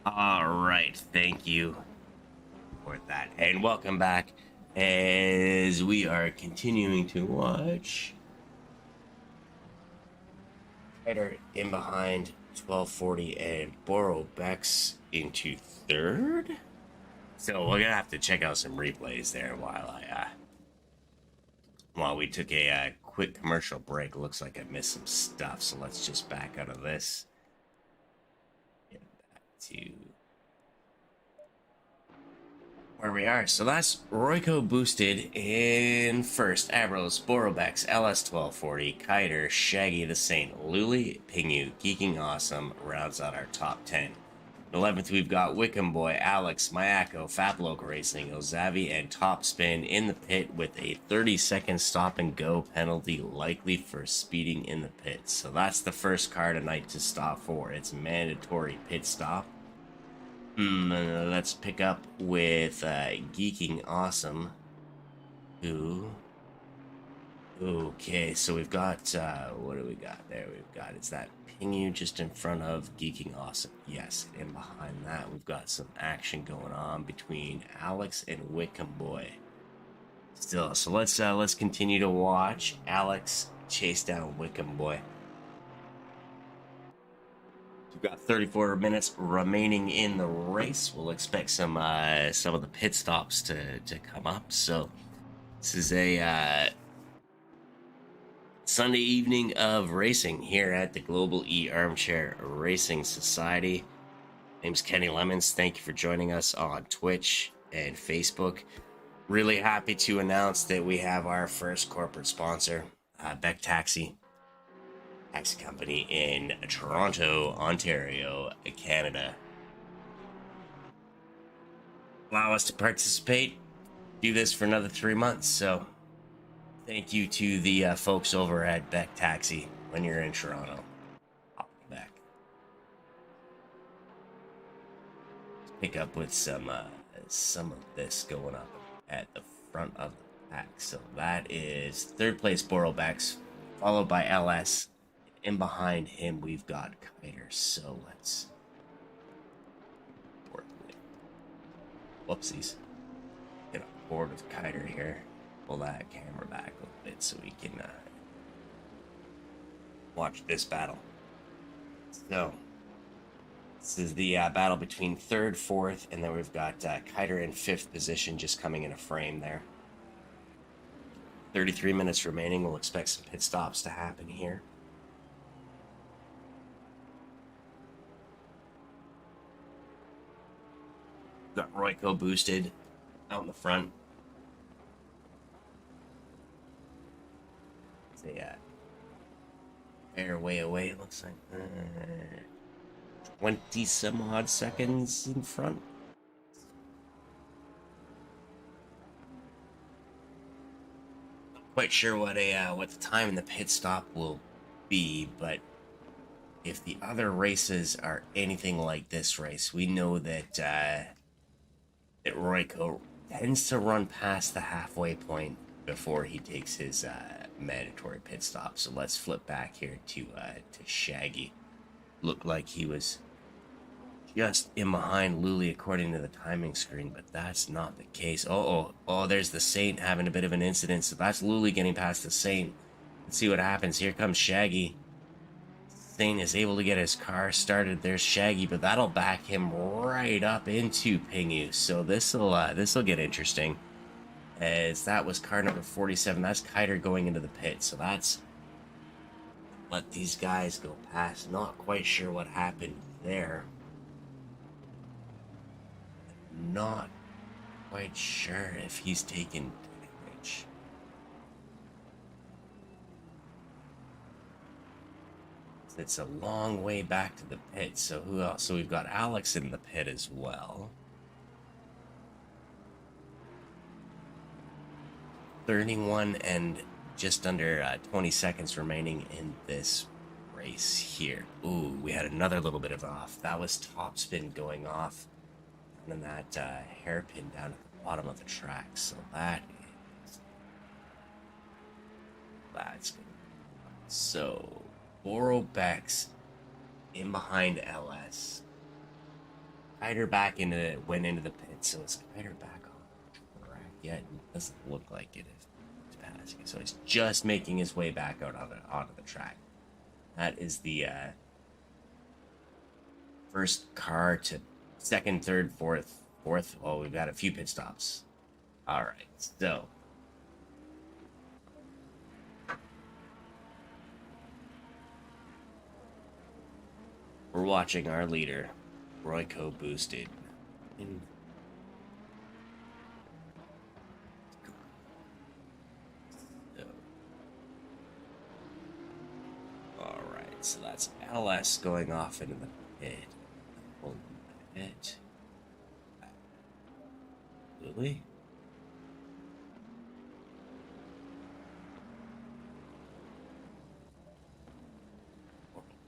All right, thank you for that. And welcome back as we are continuing to watch Header in behind 1240 and Boro Bex into third. So we're gonna have to check out some replays there while we took a quick commercial break. Looks like I missed some stuff, so let's just back out of this. Get back to where we are. So that's Royco boosted in first. Abros, Borobex, LS1240, Kiter, Shaggy the Saint, Luli, Pingu, Geeking Awesome rounds out our top 10. 11th, we've got Wickham Boy, Alex, Mayako, Faploke Racing, Ozavi, and Topspin in the pit with a 30-second stop and go penalty likely for speeding in the pit. So that's the first car tonight to stop for. It's mandatory pit stop. Let's pick up with Geeking Awesome. Okay, so we've got, what do we got there? We've got, is that Pingu just in front of Geeking Awesome? Yes, and behind that we've got some action going on between Alex and Wickham Boy. Still, so let's continue to watch Alex chase down Wickham Boy. We've got 34 minutes remaining in the race. We'll expect some of the pit stops to come up. So this is a Sunday evening of racing here at the Global E Armchair Racing Society. My name's Kenny Lemons. Thank you for joining us on Twitch and Facebook. Really happy to announce that we have our first corporate sponsor, Beck Taxi Company in Toronto, Ontario, Canada. Allow us to participate, do this for another 3 months. So thank you to the folks over at Beck Taxi when you're in Toronto. I'll be back. Let's pick up with some of this going up at the front of the pack. So that is third place Borobacks, followed by LS. And behind him, we've got Kiter. So let's work with. Whoopsies. Get on board with Kiter here. Pull that camera back a little bit so we can watch this battle. So this is the battle between third, fourth, and then we've got Kiter in fifth position, just coming in a frame there. 33 minutes remaining. We'll expect some pit stops to happen here. Got Royco boosted out in the front. Yeah, air way away. It looks like 20 some odd seconds in front. Not quite sure what the time in the pit stop will be, but if the other races are anything like this race, we know that that Royco tends to run past the halfway point before he takes his mandatory pit stop. So let's flip back here to Shaggy. Looked like he was just in behind Luli according to the timing screen, but that's not the case. Oh, there's the Saint having a bit of an incident. So that's Luli getting past the Saint. Let's see what happens. Here comes Shaggy. Saint is able to get his car started. There's Shaggy, but that'll back him right up into Pingu. So this'll get interesting. As that was car number 47. That's Kiter going into the pit. So that's let these guys go past. Not quite sure what happened there. Not quite sure if he's taken damage. It's a long way back to the pit. So who else? So we've got Alex in the pit as well. 31 and just under 20 seconds remaining in this race here. Ooh, we had another little bit of off. That was Topspin going off. And then that hairpin down at the bottom of the track. So that's good. So Borobex in behind LS. Kiter went into the pit, so is Kiter back on track yet? It doesn't look like it is passing. So he's just making his way back out onto the track. That is the first car to second, third, fourth. Oh, we've got a few pit stops. All right, so we're watching our leader, Royco boosted. So, all right, so that's LS going off into the pit. Hold the pit. Really?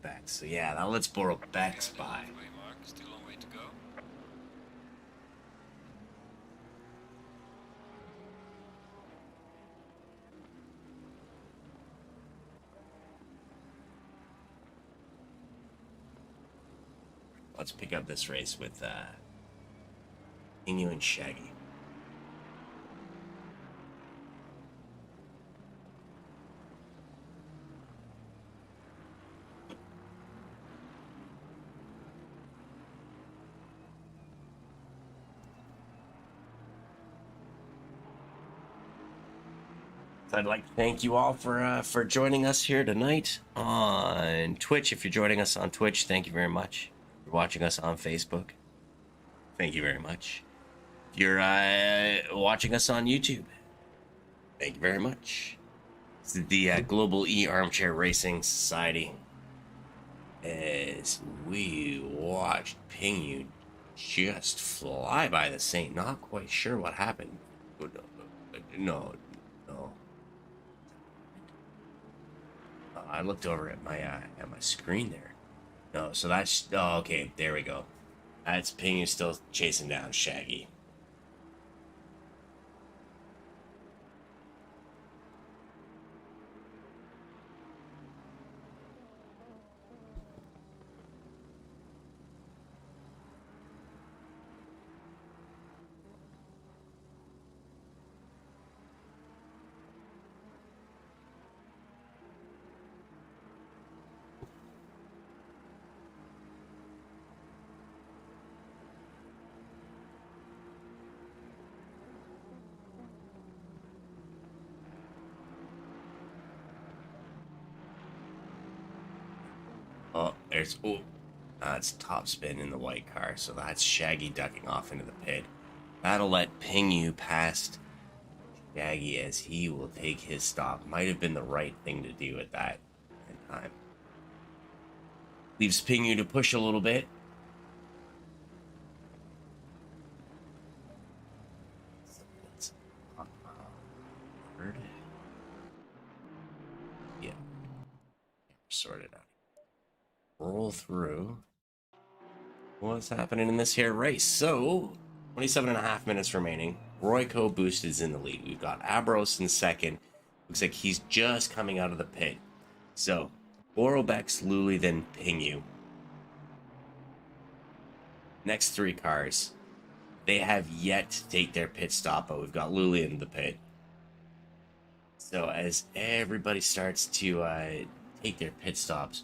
Bex. So yeah, that lets Boro Bex by. Still a long way to go. Let's pick up this race with Inu and Shaggy. I'd like to thank you all for joining us here tonight on Twitch. If you're joining us on Twitch, thank you very much. If you're watching us on Facebook, thank you very much. If you're watching us on YouTube, thank you very much. This is the Global Armchair Racing Society. As we watched Pingu just fly by the Saint, not quite sure what happened. No. I looked over at my screen there. No, so that's okay. There we go. That's Pingu still chasing down Shaggy. Oh, that's top spin in the white car, so that's Shaggy ducking off into the pit. That'll let Pingu past Shaggy as he will take his stop. Might have been the right thing to do at that time. Leaves Pingu to push a little bit. Yeah. Sorted out. Roll through what's happening in this here race. So 27.5 minutes remaining. Royco boosted is in the lead. We've got Abros in second. Looks like he's just coming out of the pit. So Borobex, Luli, then Pingu. Next three cars, they have yet to take their pit stop, but we've got Luli in the pit. So as everybody starts to take their pit stops,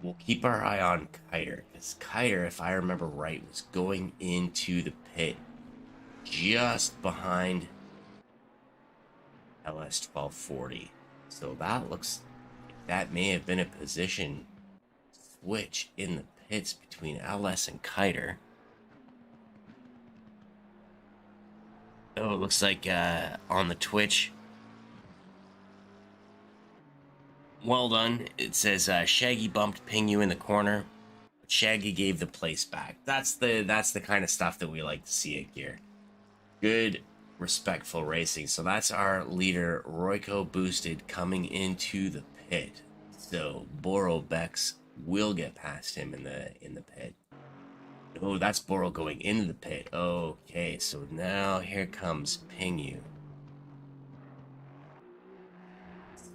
we'll keep our eye on Kiter, because Kiter, if I remember right, was going into the pit just behind LS 1240. So that looks like that may have been a position switch in the pits between LS and Kiter. Oh, it looks like on the Twitch. Well done. It says Shaggy bumped Pingu in the corner. But Shaggy gave the place back. That's the kind of stuff that we like to see at Gear. Good, respectful racing. So that's our leader, Royco boosted, coming into the pit. So Borobex will get past him in the pit. Oh, that's Boro going into the pit. Okay, so now here comes Pingu.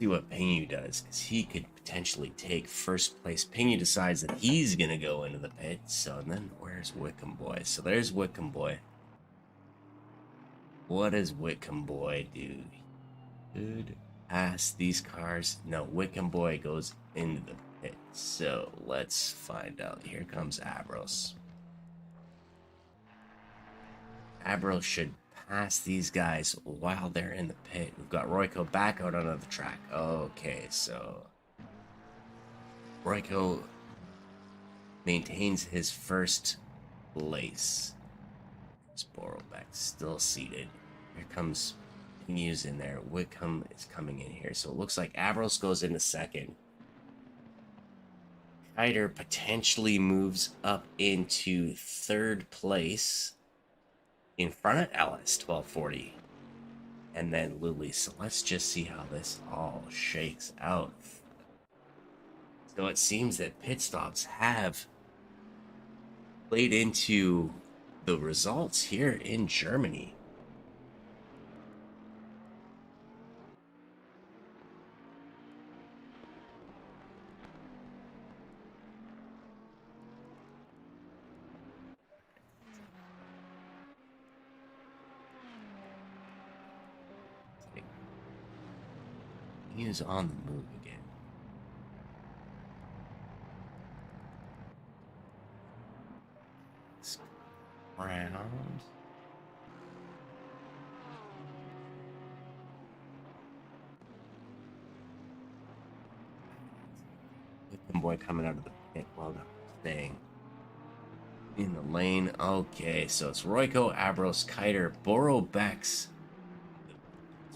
See what Pingu does, because he could potentially take first place. Pingu decides that he's gonna go into the pit. So and then where's Wickham Boy? So there's Wickham Boy. What does Wickham Boy do? Could pass these cars. No, Wickham Boy goes into the pit. So let's find out. Here comes Abros. Abros should pass these guys while they're in the pit. We've got Royko back out onto the track. Okay, so Royko maintains his first place. Borrowback still seated. Here comes Pingu's in there. Wickham is coming in here. So it looks like Abros goes into second. Kiter potentially moves up into third place in front of LS 1240 and then Luli. So let's just see how this all shakes out. So it seems that pit stops have played into the results here in Germany. He is on the move again. Round. Wickham Boy coming out of the pit while staying in the lane. Okay, so it's Royko, Abros, Kiter, Borobex.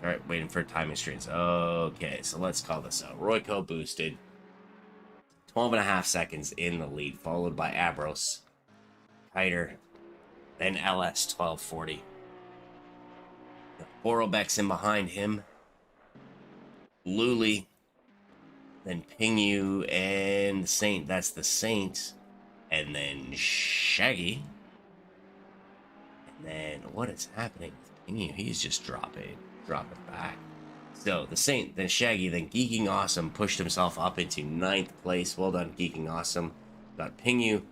Alright, waiting for timing strings. Okay, so let's call this out. Royko boosted. 12.5 seconds in the lead, followed by Abros, Kiter, then LS 1240. Borobex in behind him. Luli, then Pingu and Saint. That's the Saint. And then Shaggy. And then what is happening with Pingu? He's just dropping back. So the Saint, then Shaggy, then Geeking Awesome pushed himself up into 9th place. Well done, Geeking Awesome. Got Pingu,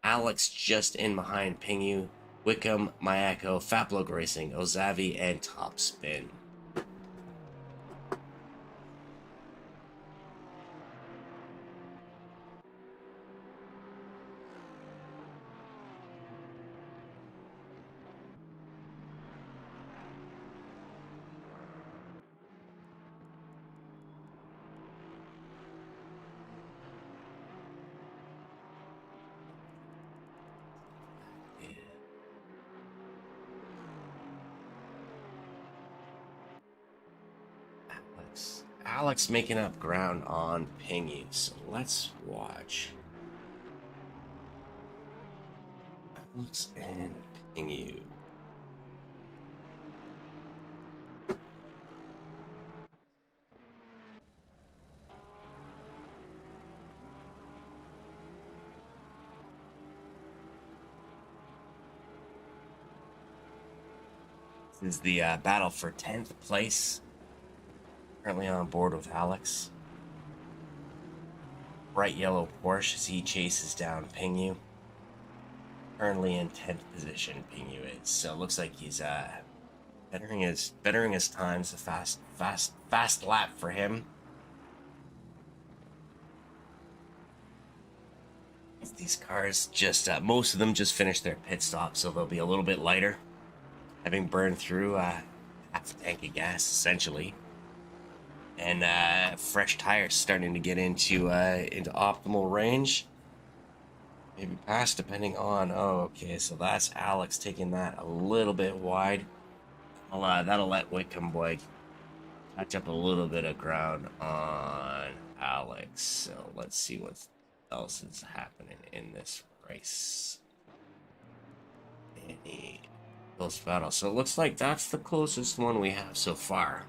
Alex just in behind Pingu, Wickham, Mayako, Faplog Racing, Ozavi, and Top Spin. Alex making up ground on Pingy, so let's watch. Alex and Pingy. This is the battle for 10th place. Currently on board with Alex. Bright yellow Porsche as he chases down Pingu. Currently in 10th position, Pingu is. So it looks like he's bettering his times. A fast lap for him. These cars just most of them just finished their pit stop, so they'll be a little bit lighter, having burned through half a tank of gas essentially. And fresh tires starting to get into optimal range. Maybe past, depending on. Oh, okay, so that's Alex taking that a little bit wide. That'll let Wickham Boy catch up a little bit of ground on Alex. So let's see what else is happening in this race. Any close battle. So it looks like that's the closest one we have so far.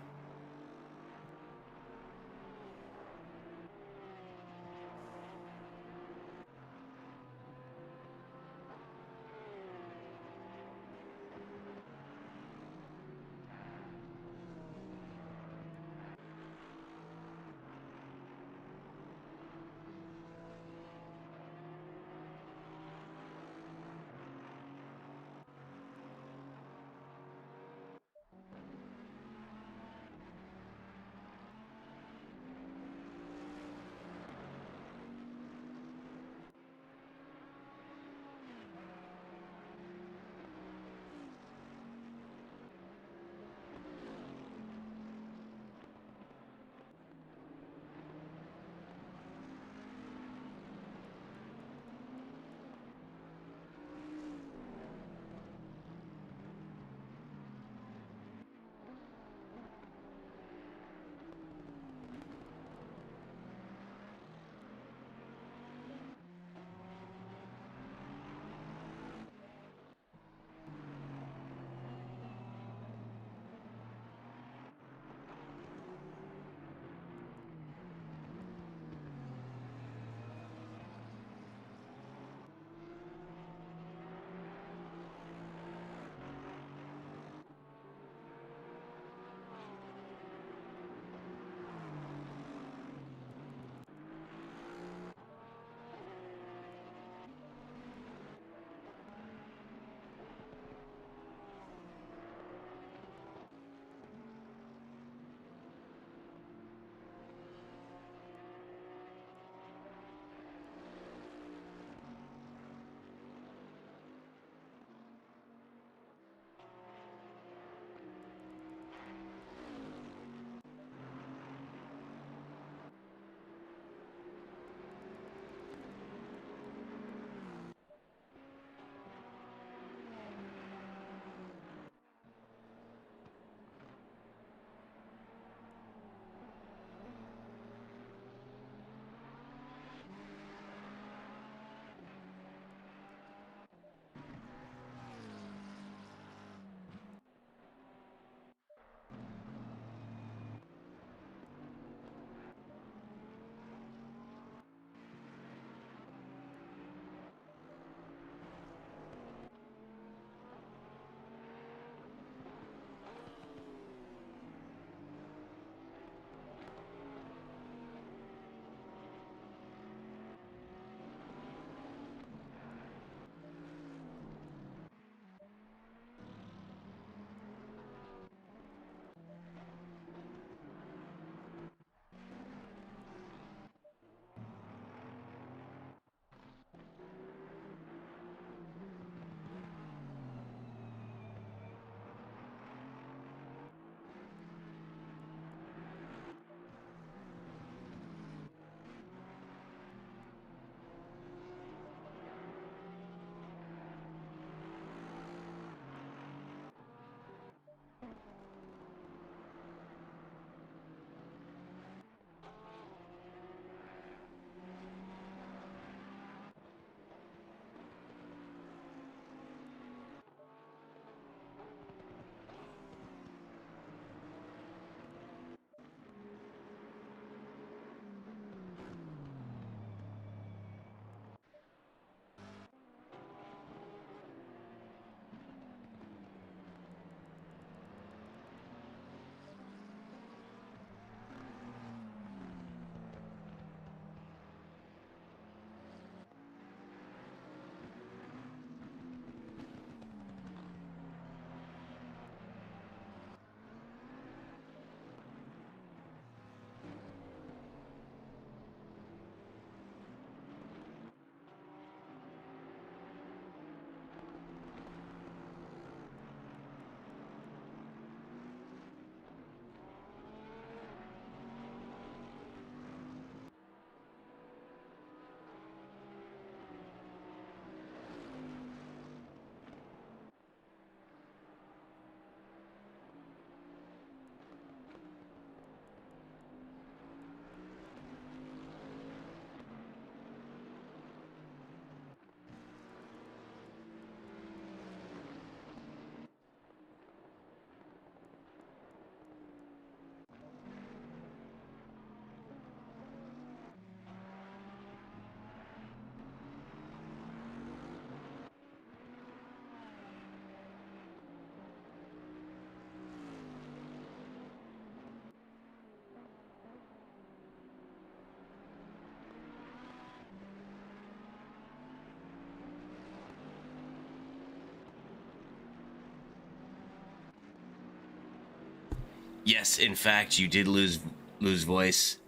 Yes, in fact, you did lose voice.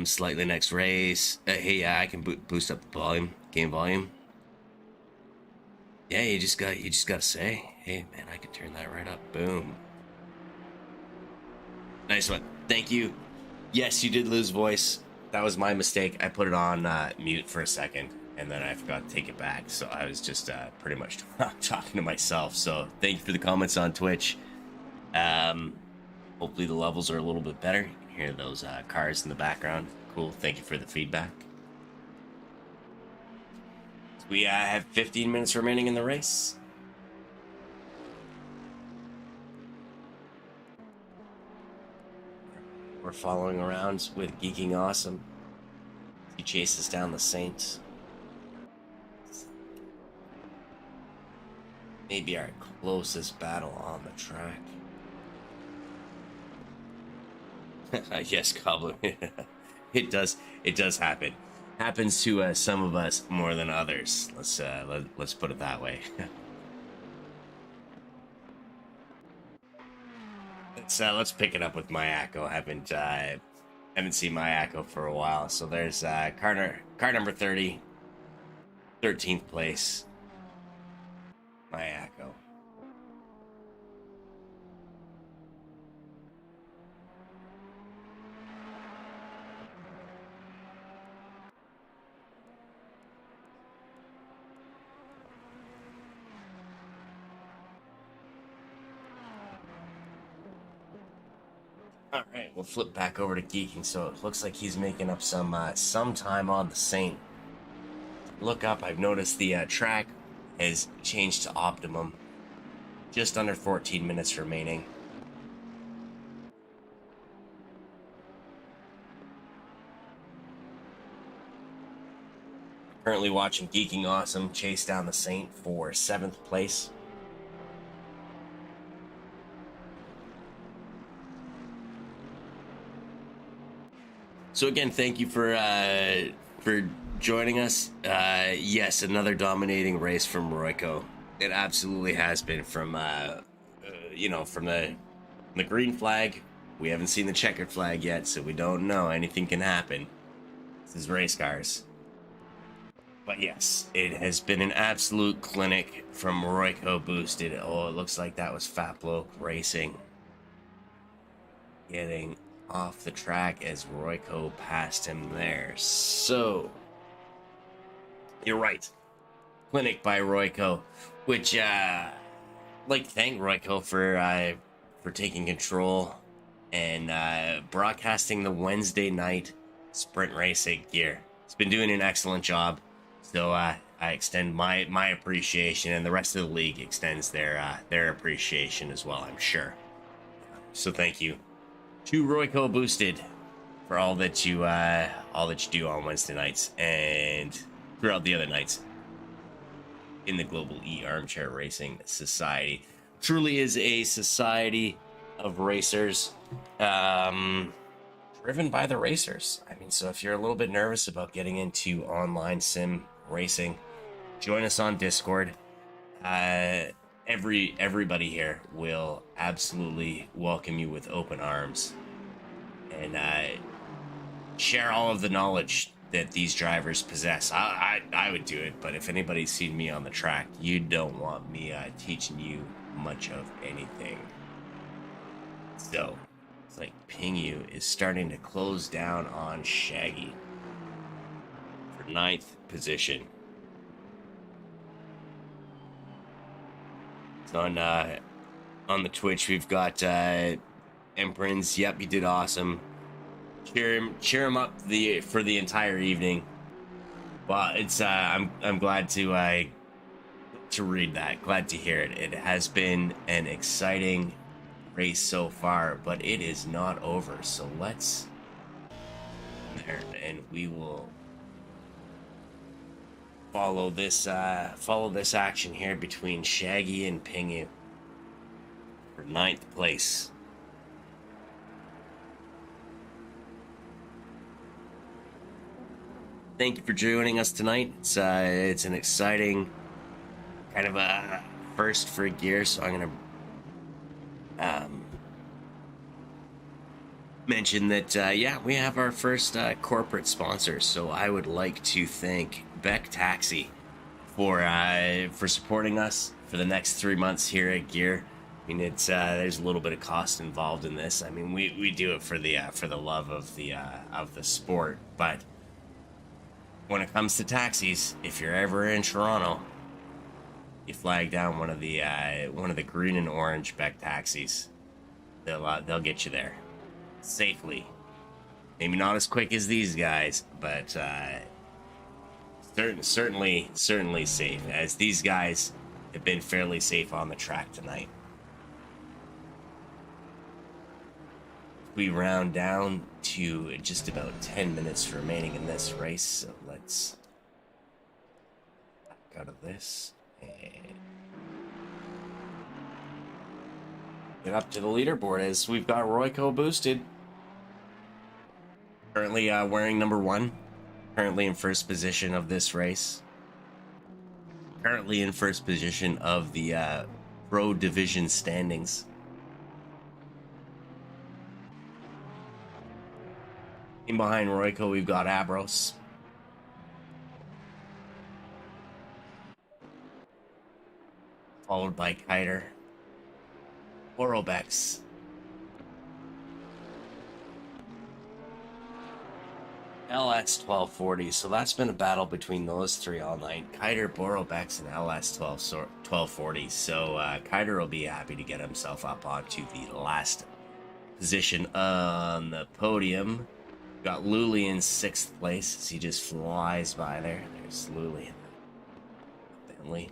Slightly next race. Hey, yeah, I can boost up the volume, game volume. Yeah, you just gotta say, hey, man, I can turn that right up. Boom. Nice one. Thank you. Yes, you did lose voice. That was my mistake. I put it on mute for a second, and then I forgot to take it back. So I was just pretty much talking to myself. So thank you for the comments on Twitch. Um, Hopefully the levels are a little bit better. You can hear those cars in the background. Cool. Thank you for the feedback. We have 15 minutes remaining in the race. We're following around with Geeking Awesome. He chases down the Saints. Maybe our closest battle on the track. Yes, Goblin. It does happen. Happens to some of us more than others. Let's put it that way. Let's pick it up with my Acco. Haven't seen my Acco for a while. So there's car number 30, 13th place. My Acco. All right, we'll flip back over to Geeking. So it looks like he's making up some time on the Saint. Look up. I've noticed the track has changed to optimum. Just under 14 minutes remaining. Currently watching Geeking Awesome chase down the Saint for 7th place. So again, thank you for joining us. Yes, another dominating race from Royco. It absolutely has been from from the green flag. We haven't seen the checkered flag yet, so we don't know. Anything can happen. This is race cars. But yes, it has been an absolute clinic from Royco Boosted. Oh, it looks like that was Faplo Racing getting off the track as Royco passed him there. So, you're right. Clinic by Royco, which, like to thank Royco for taking control and broadcasting the Wednesday night sprint racing gear. It's been doing an excellent job. So I extend my appreciation, and the rest of the league extends their appreciation as well, I'm sure. So thank you to Royco Boosted for all that you do on Wednesday nights and throughout the other nights in the Global Armchair Racing Society. Truly is a society of racers, driven by the racers. I mean, so if you're a little bit nervous about getting into online sim racing, join us on Discord. Everybody here will absolutely welcome you with open arms and share all of the knowledge that these drivers possess. I would do it, but if anybody's seen me on the track, you don't want me teaching you much of anything. So it's like Pingu is starting to close down on Shaggy for 9th position. So on the Twitch, we've got Emprins. Yep, he did awesome. Cheer him up for the entire evening. Well, it's I'm glad to read that. Glad to hear it. It has been an exciting race so far, but it is not over. So let's there, and we will follow this action here between Shaggy and Pingu for 9th place. Thank you for joining us tonight. It's an exciting kind of a first for gear, so I'm gonna mention that yeah, we have our first corporate sponsor. So I would like to thank Beck Taxi for supporting us for the next 3 months here at Gear. I mean, it's there's a little bit of cost involved in this. I mean, we do it for the love of the sport, but when it comes to taxis, if you're ever in Toronto, you flag down one of the green and orange Beck taxis. They'll get you there safely. Maybe not as quick as these guys, but certainly safe. As these guys have been fairly safe on the track tonight. We round down to just about 10 minutes remaining in this race, so let's back out of this and get up to the leaderboard as we've got Royco boosted. Currently wearing number 1. Currently in first position of this race. Currently in first position of the Pro Division standings. In behind Royco, we've got Abros. Followed by Kiter. Orobex. LS 1240, so that's been a battle between those three all night. Kiter, Borobex, and LS 1240. So Kiter will be happy to get himself up onto the last position on the podium. Got Luli in 6th place as he just flies by there. There's Luli in the Bentley.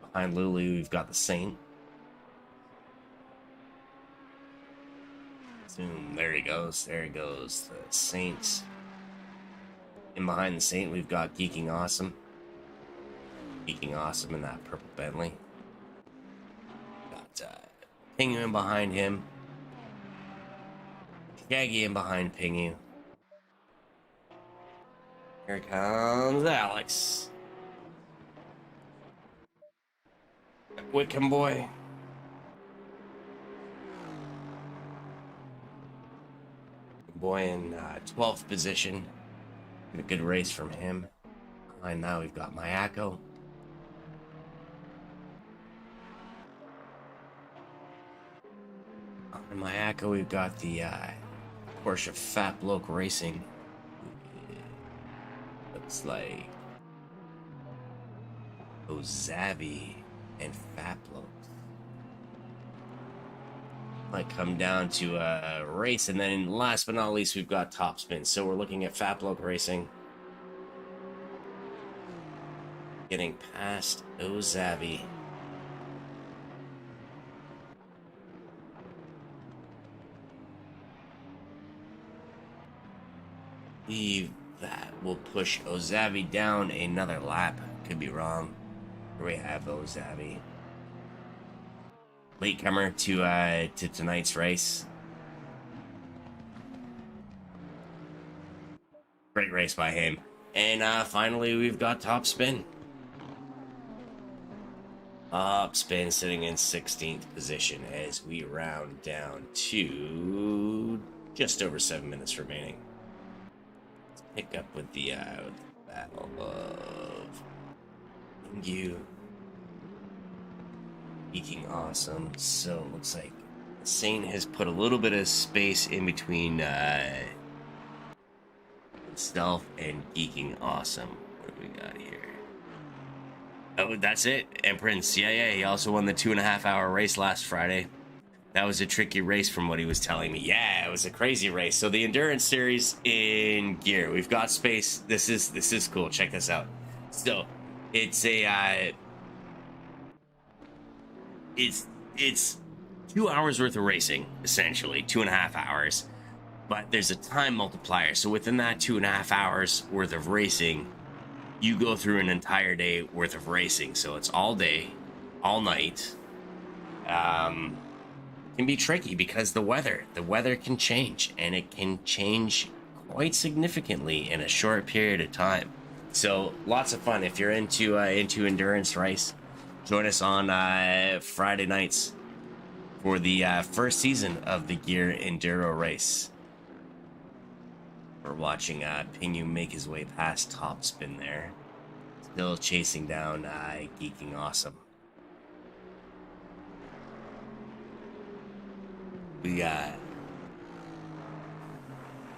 Behind Luli, we've got the Saint. Zoom, there he goes. There he goes. The Saints. In behind the Saint, we've got Geeking Awesome. Geeking Awesome in that purple Bentley. Got Pingu in behind him. Shaggy in behind Pingu. Here comes Alex. Wickham boy. Boy in 12th position. A good race from him. Behind now we've got Mayako. On Mayako we've got the Porsche Fat Bloke Racing. Looks like Ozavi and Fat Bloke. Might come down to a race, and then last but not least we've got Top Spin. So we're looking at Fat Bloke Racing getting past Ozavi. Believe that will push Ozavi down another lap. Could be wrong. Here we have Ozavi. Latecomer to tonight's race. Great race by him. And finally, we've got Top Spin. Top Spin sitting in 16th position as we round down to just over 7 minutes remaining. Let's pick up with the battle of Ingu. Geeking Awesome. So it looks like Saint has put a little bit of space in between Stealth and Geeking Awesome. What do we got here? Oh, that's it. Empress. Yeah. He also won the 2.5-hour race last Friday. That was a tricky race from what he was telling me. Yeah, it was a crazy race. So the Endurance Series in Gear. We've got space. This is cool. Check this out. So it's a it's 2 hours worth of racing, essentially 2.5 hours, but there's a time multiplier. So within that 2.5 hours worth of racing, you go through an entire day worth of racing. So it's all day, all night. Can be tricky because the weather can change, and it can change quite significantly in a short period of time. So lots of fun if you're into endurance race. Join us on Friday nights for the first season of the Gear Enduro race. We're watching Pingu make his way past Topspin there. Still chasing down Geeking Awesome. We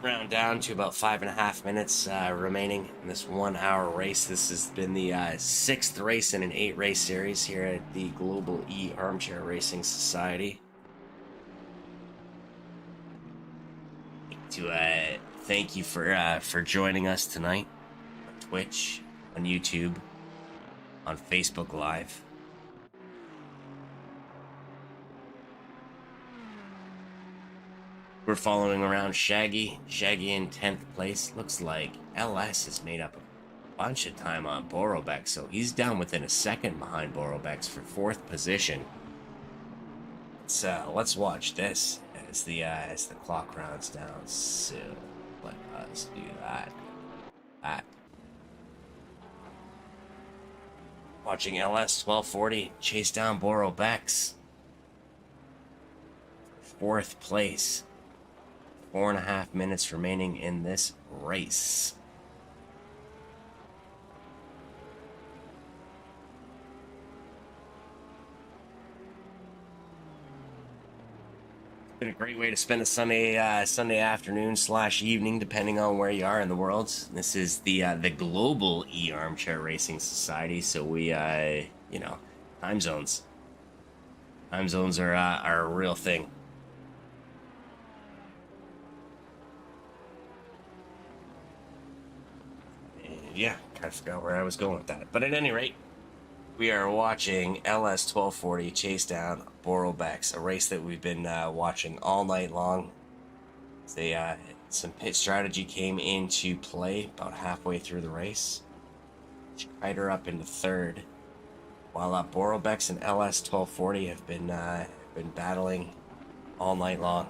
round down to about 5.5 minutes remaining in this 1 hour race. This has been the 6th race in an 8-race series here at the Global E Armchair Racing Society. To thank you for joining us tonight on Twitch, on YouTube, on Facebook Live. We're following around Shaggy. Shaggy in 10th place. Looks like LS has made up a bunch of time on Borobex, so he's down within a second behind Borobex for 4th position. Let's watch this as the clock rounds down. So let us do that. Watching LS 1240 chase down Borobex. 4th place. 4.5 minutes remaining in this race. It's been a great way to spend a Sunday afternoon / evening, depending on where you are in the world. This is the Global E Armchair Racing Society, so we time zones. Time zones are a real thing. Yeah, kind of forgot where I was going with that. But at any rate, we are watching LS 1240 chase down Borobex, a race that we've been watching all night long. Some pit strategy came into play about halfway through the race. Schneider up into 3rd, while Borobex and LS 1240 have been battling all night long.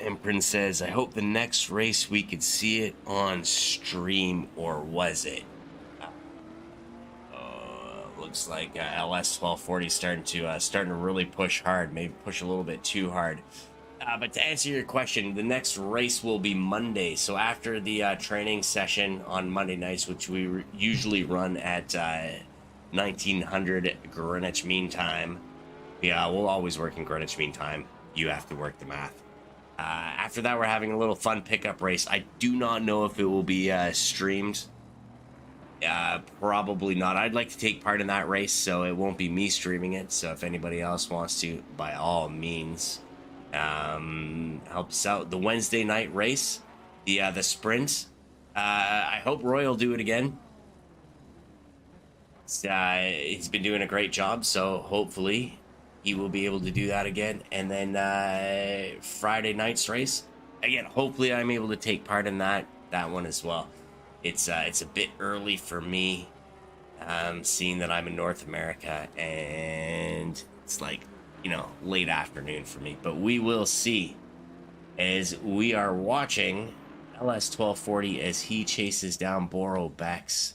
Emprint says, I hope the next race we could see it on stream, or was it? Looks like LS 1240 starting to really push hard, maybe push a little bit too hard. But to answer your question, the next race will be Monday. So after the training session on Monday nights, which we usually run at 1900 Greenwich Mean Time. Yeah, we'll always work in Greenwich Mean Time. You have to work the math. After that, we're having a little fun pickup race. I do not know if it will be streamed. Probably not. I'd like to take part in that race, so it won't be me streaming it. So if anybody else wants to, by all means, help us out. The Wednesday night race, the sprint. I hope Roy will do it again. He's been doing a great job, so hopefully he will be able to do that again. And then Friday night's race, again, hopefully I'm able to take part in that one as well. It's a bit early for me, seeing that I'm in North America, and it's like, late afternoon for me. But we will see, as we are watching LS 1240 as he chases down Borobex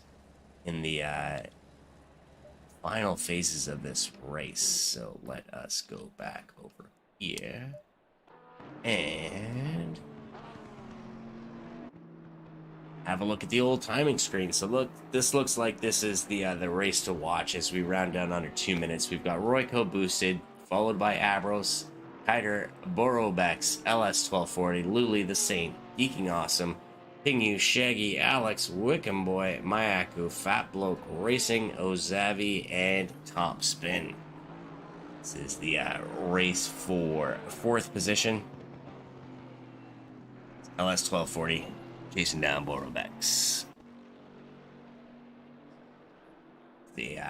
in the final phases of this race. So let us go back over here and have a look at the old timing screen. So look, this looks like this is the race to watch as we round down under 2 minutes. We've got Royco boosted, followed by Abros, Kiter, Borobex, LS 1240, Luli the Saint, Geeking Awesome, Pingu, Shaggy, Alex, Wickham Boy, Mayaku, Fat Bloke, Racing, Ozavi, and Top Spin. This is the race for 4th position. LS 1240 chasing down Borobex. They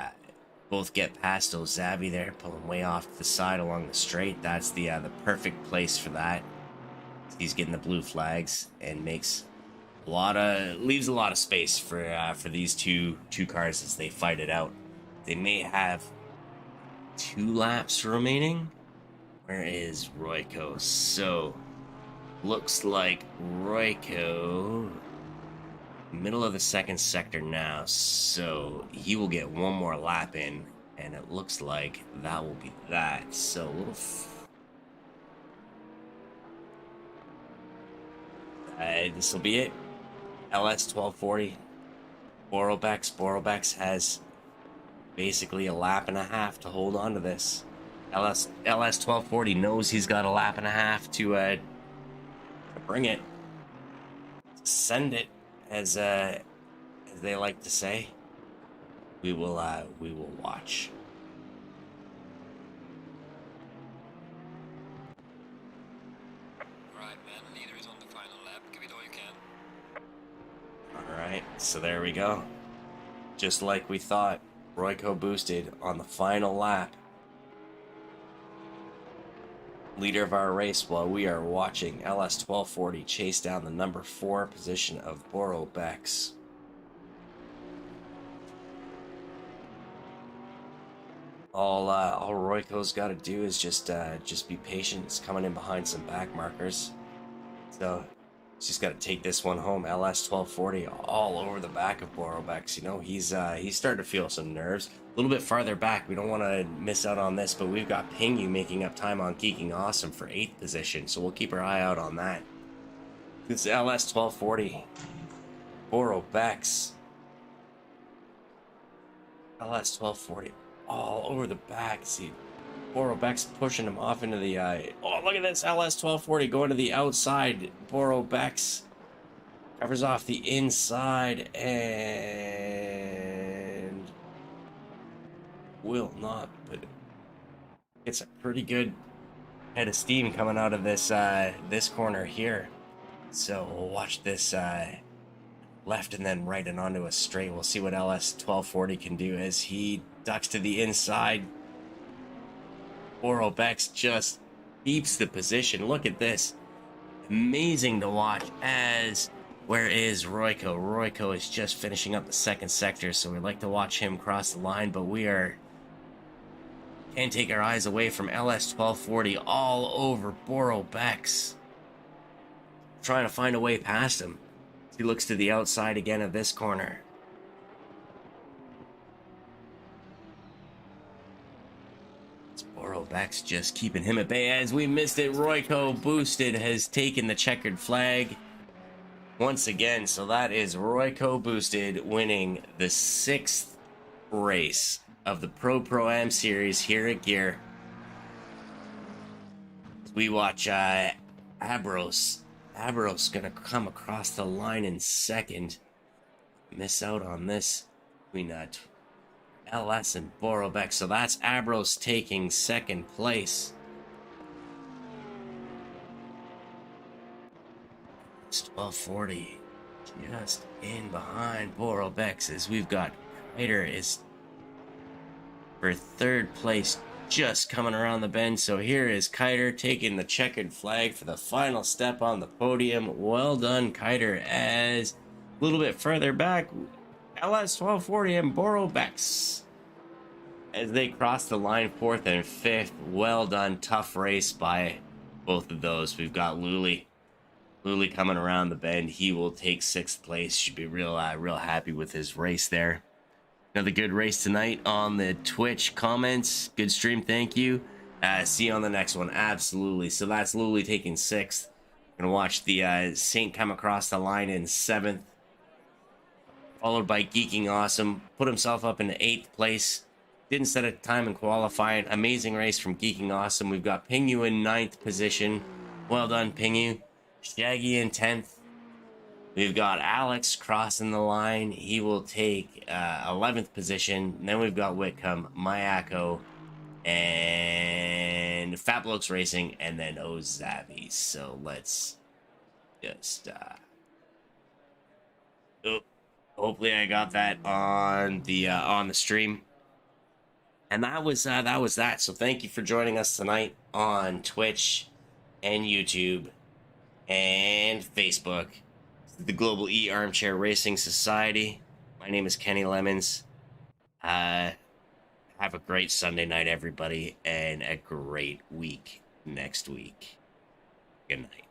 both get past Ozavi there, pulling way off to the side along the straight. That's the perfect place for that. He's getting the blue flags and makes leaves a lot of space for these two cars as they fight it out. They may have 2 laps remaining. Where is Royco? So looks like Royco middle of the 2nd sector now, so he will get 1 more lap in, and it looks like that will be that. So This will be it. LS 1240. Borobex has basically a lap and a half to hold on to this. LS 1240 knows he's got a lap and a half to bring it, send it, as they like to say. We will watch. Alright, man. Leader is on the final lap. Give it all you can. All right, so there we go. Just like we thought, Royko boosted on the final lap. Leader of our race, while we are watching LS 1240 chase down the number 4 position of Borobex. All Royko's got to do is just be patient. It's coming in behind some back markers, so he's just got to take this one home. LS 1240 all over the back of Borobex. You know, he's starting to feel some nerves. A little bit farther back, we don't want to miss out on this, but we've got Pingu making up time on Geeking Awesome for 8th position, so we'll keep our eye out on that. This LS 1240, Borobex, LS 1240 all over the back. See, Borobex pushing him off into the oh, look at this, LS 1240 going to the outside. Borobex covers off the inside and will not, but it's a pretty good head of steam coming out of this this corner here. So we'll watch this left and then right and onto a straight. We'll see what LS 1240 can do as he ducks to the inside. Borobex just keeps the position. Look at this. Amazing to watch. As where is Royko? Royko is just finishing up the second sector, so we'd like to watch him cross the line, but we can't take our eyes away from LS 1240 all over Borobex. Trying to find a way past him. He looks to the outside again of this corner. Borobex just keeping him at bay as we missed it. Royko boosted has taken the checkered flag once again. So that is Royko boosted winning the 6th race of the Pro-Am series here at Gear. We watch Abros. Abros gonna come across the line in second. Miss out on this between LS and Borobex. So that's Abros taking second place. It's 1240 just in behind Borobex as we've got Ryder is for third place, just coming around the bend. So here is Kiter taking the checkered flag for the final step on the podium. Well done, Kiter. As a little bit further back, LS 1240 and Borobex as they cross the line 4th and 5th. Well done. Tough race by both of those. We've got Luli coming around the bend. He will take 6th place. Should be real happy with his race there. Another good race tonight on the Twitch comments. Good stream, thank you. See you on the next one. Absolutely. So that's Luli taking 6th. Gonna watch the Saint come across the line in 7th, followed by Geeking Awesome. Put himself up in 8th place. Didn't set a time in qualifying. Amazing race from Geeking Awesome. We've got Pingu in 9th position. Well done, Pingu. Shaggy in 10th. We've got Alex crossing the line. He will take 11th position. And then we've got Whitcomb, Mayako, and Fat Blokes Racing, and then Ozabi. So let's just hopefully I got that on the stream. And that was that. So thank you for joining us tonight on Twitch and YouTube and Facebook. The Global E Armchair Racing Society. My name is Kenny Lemons. Have a great Sunday night, everybody, and a great week next week. Good night.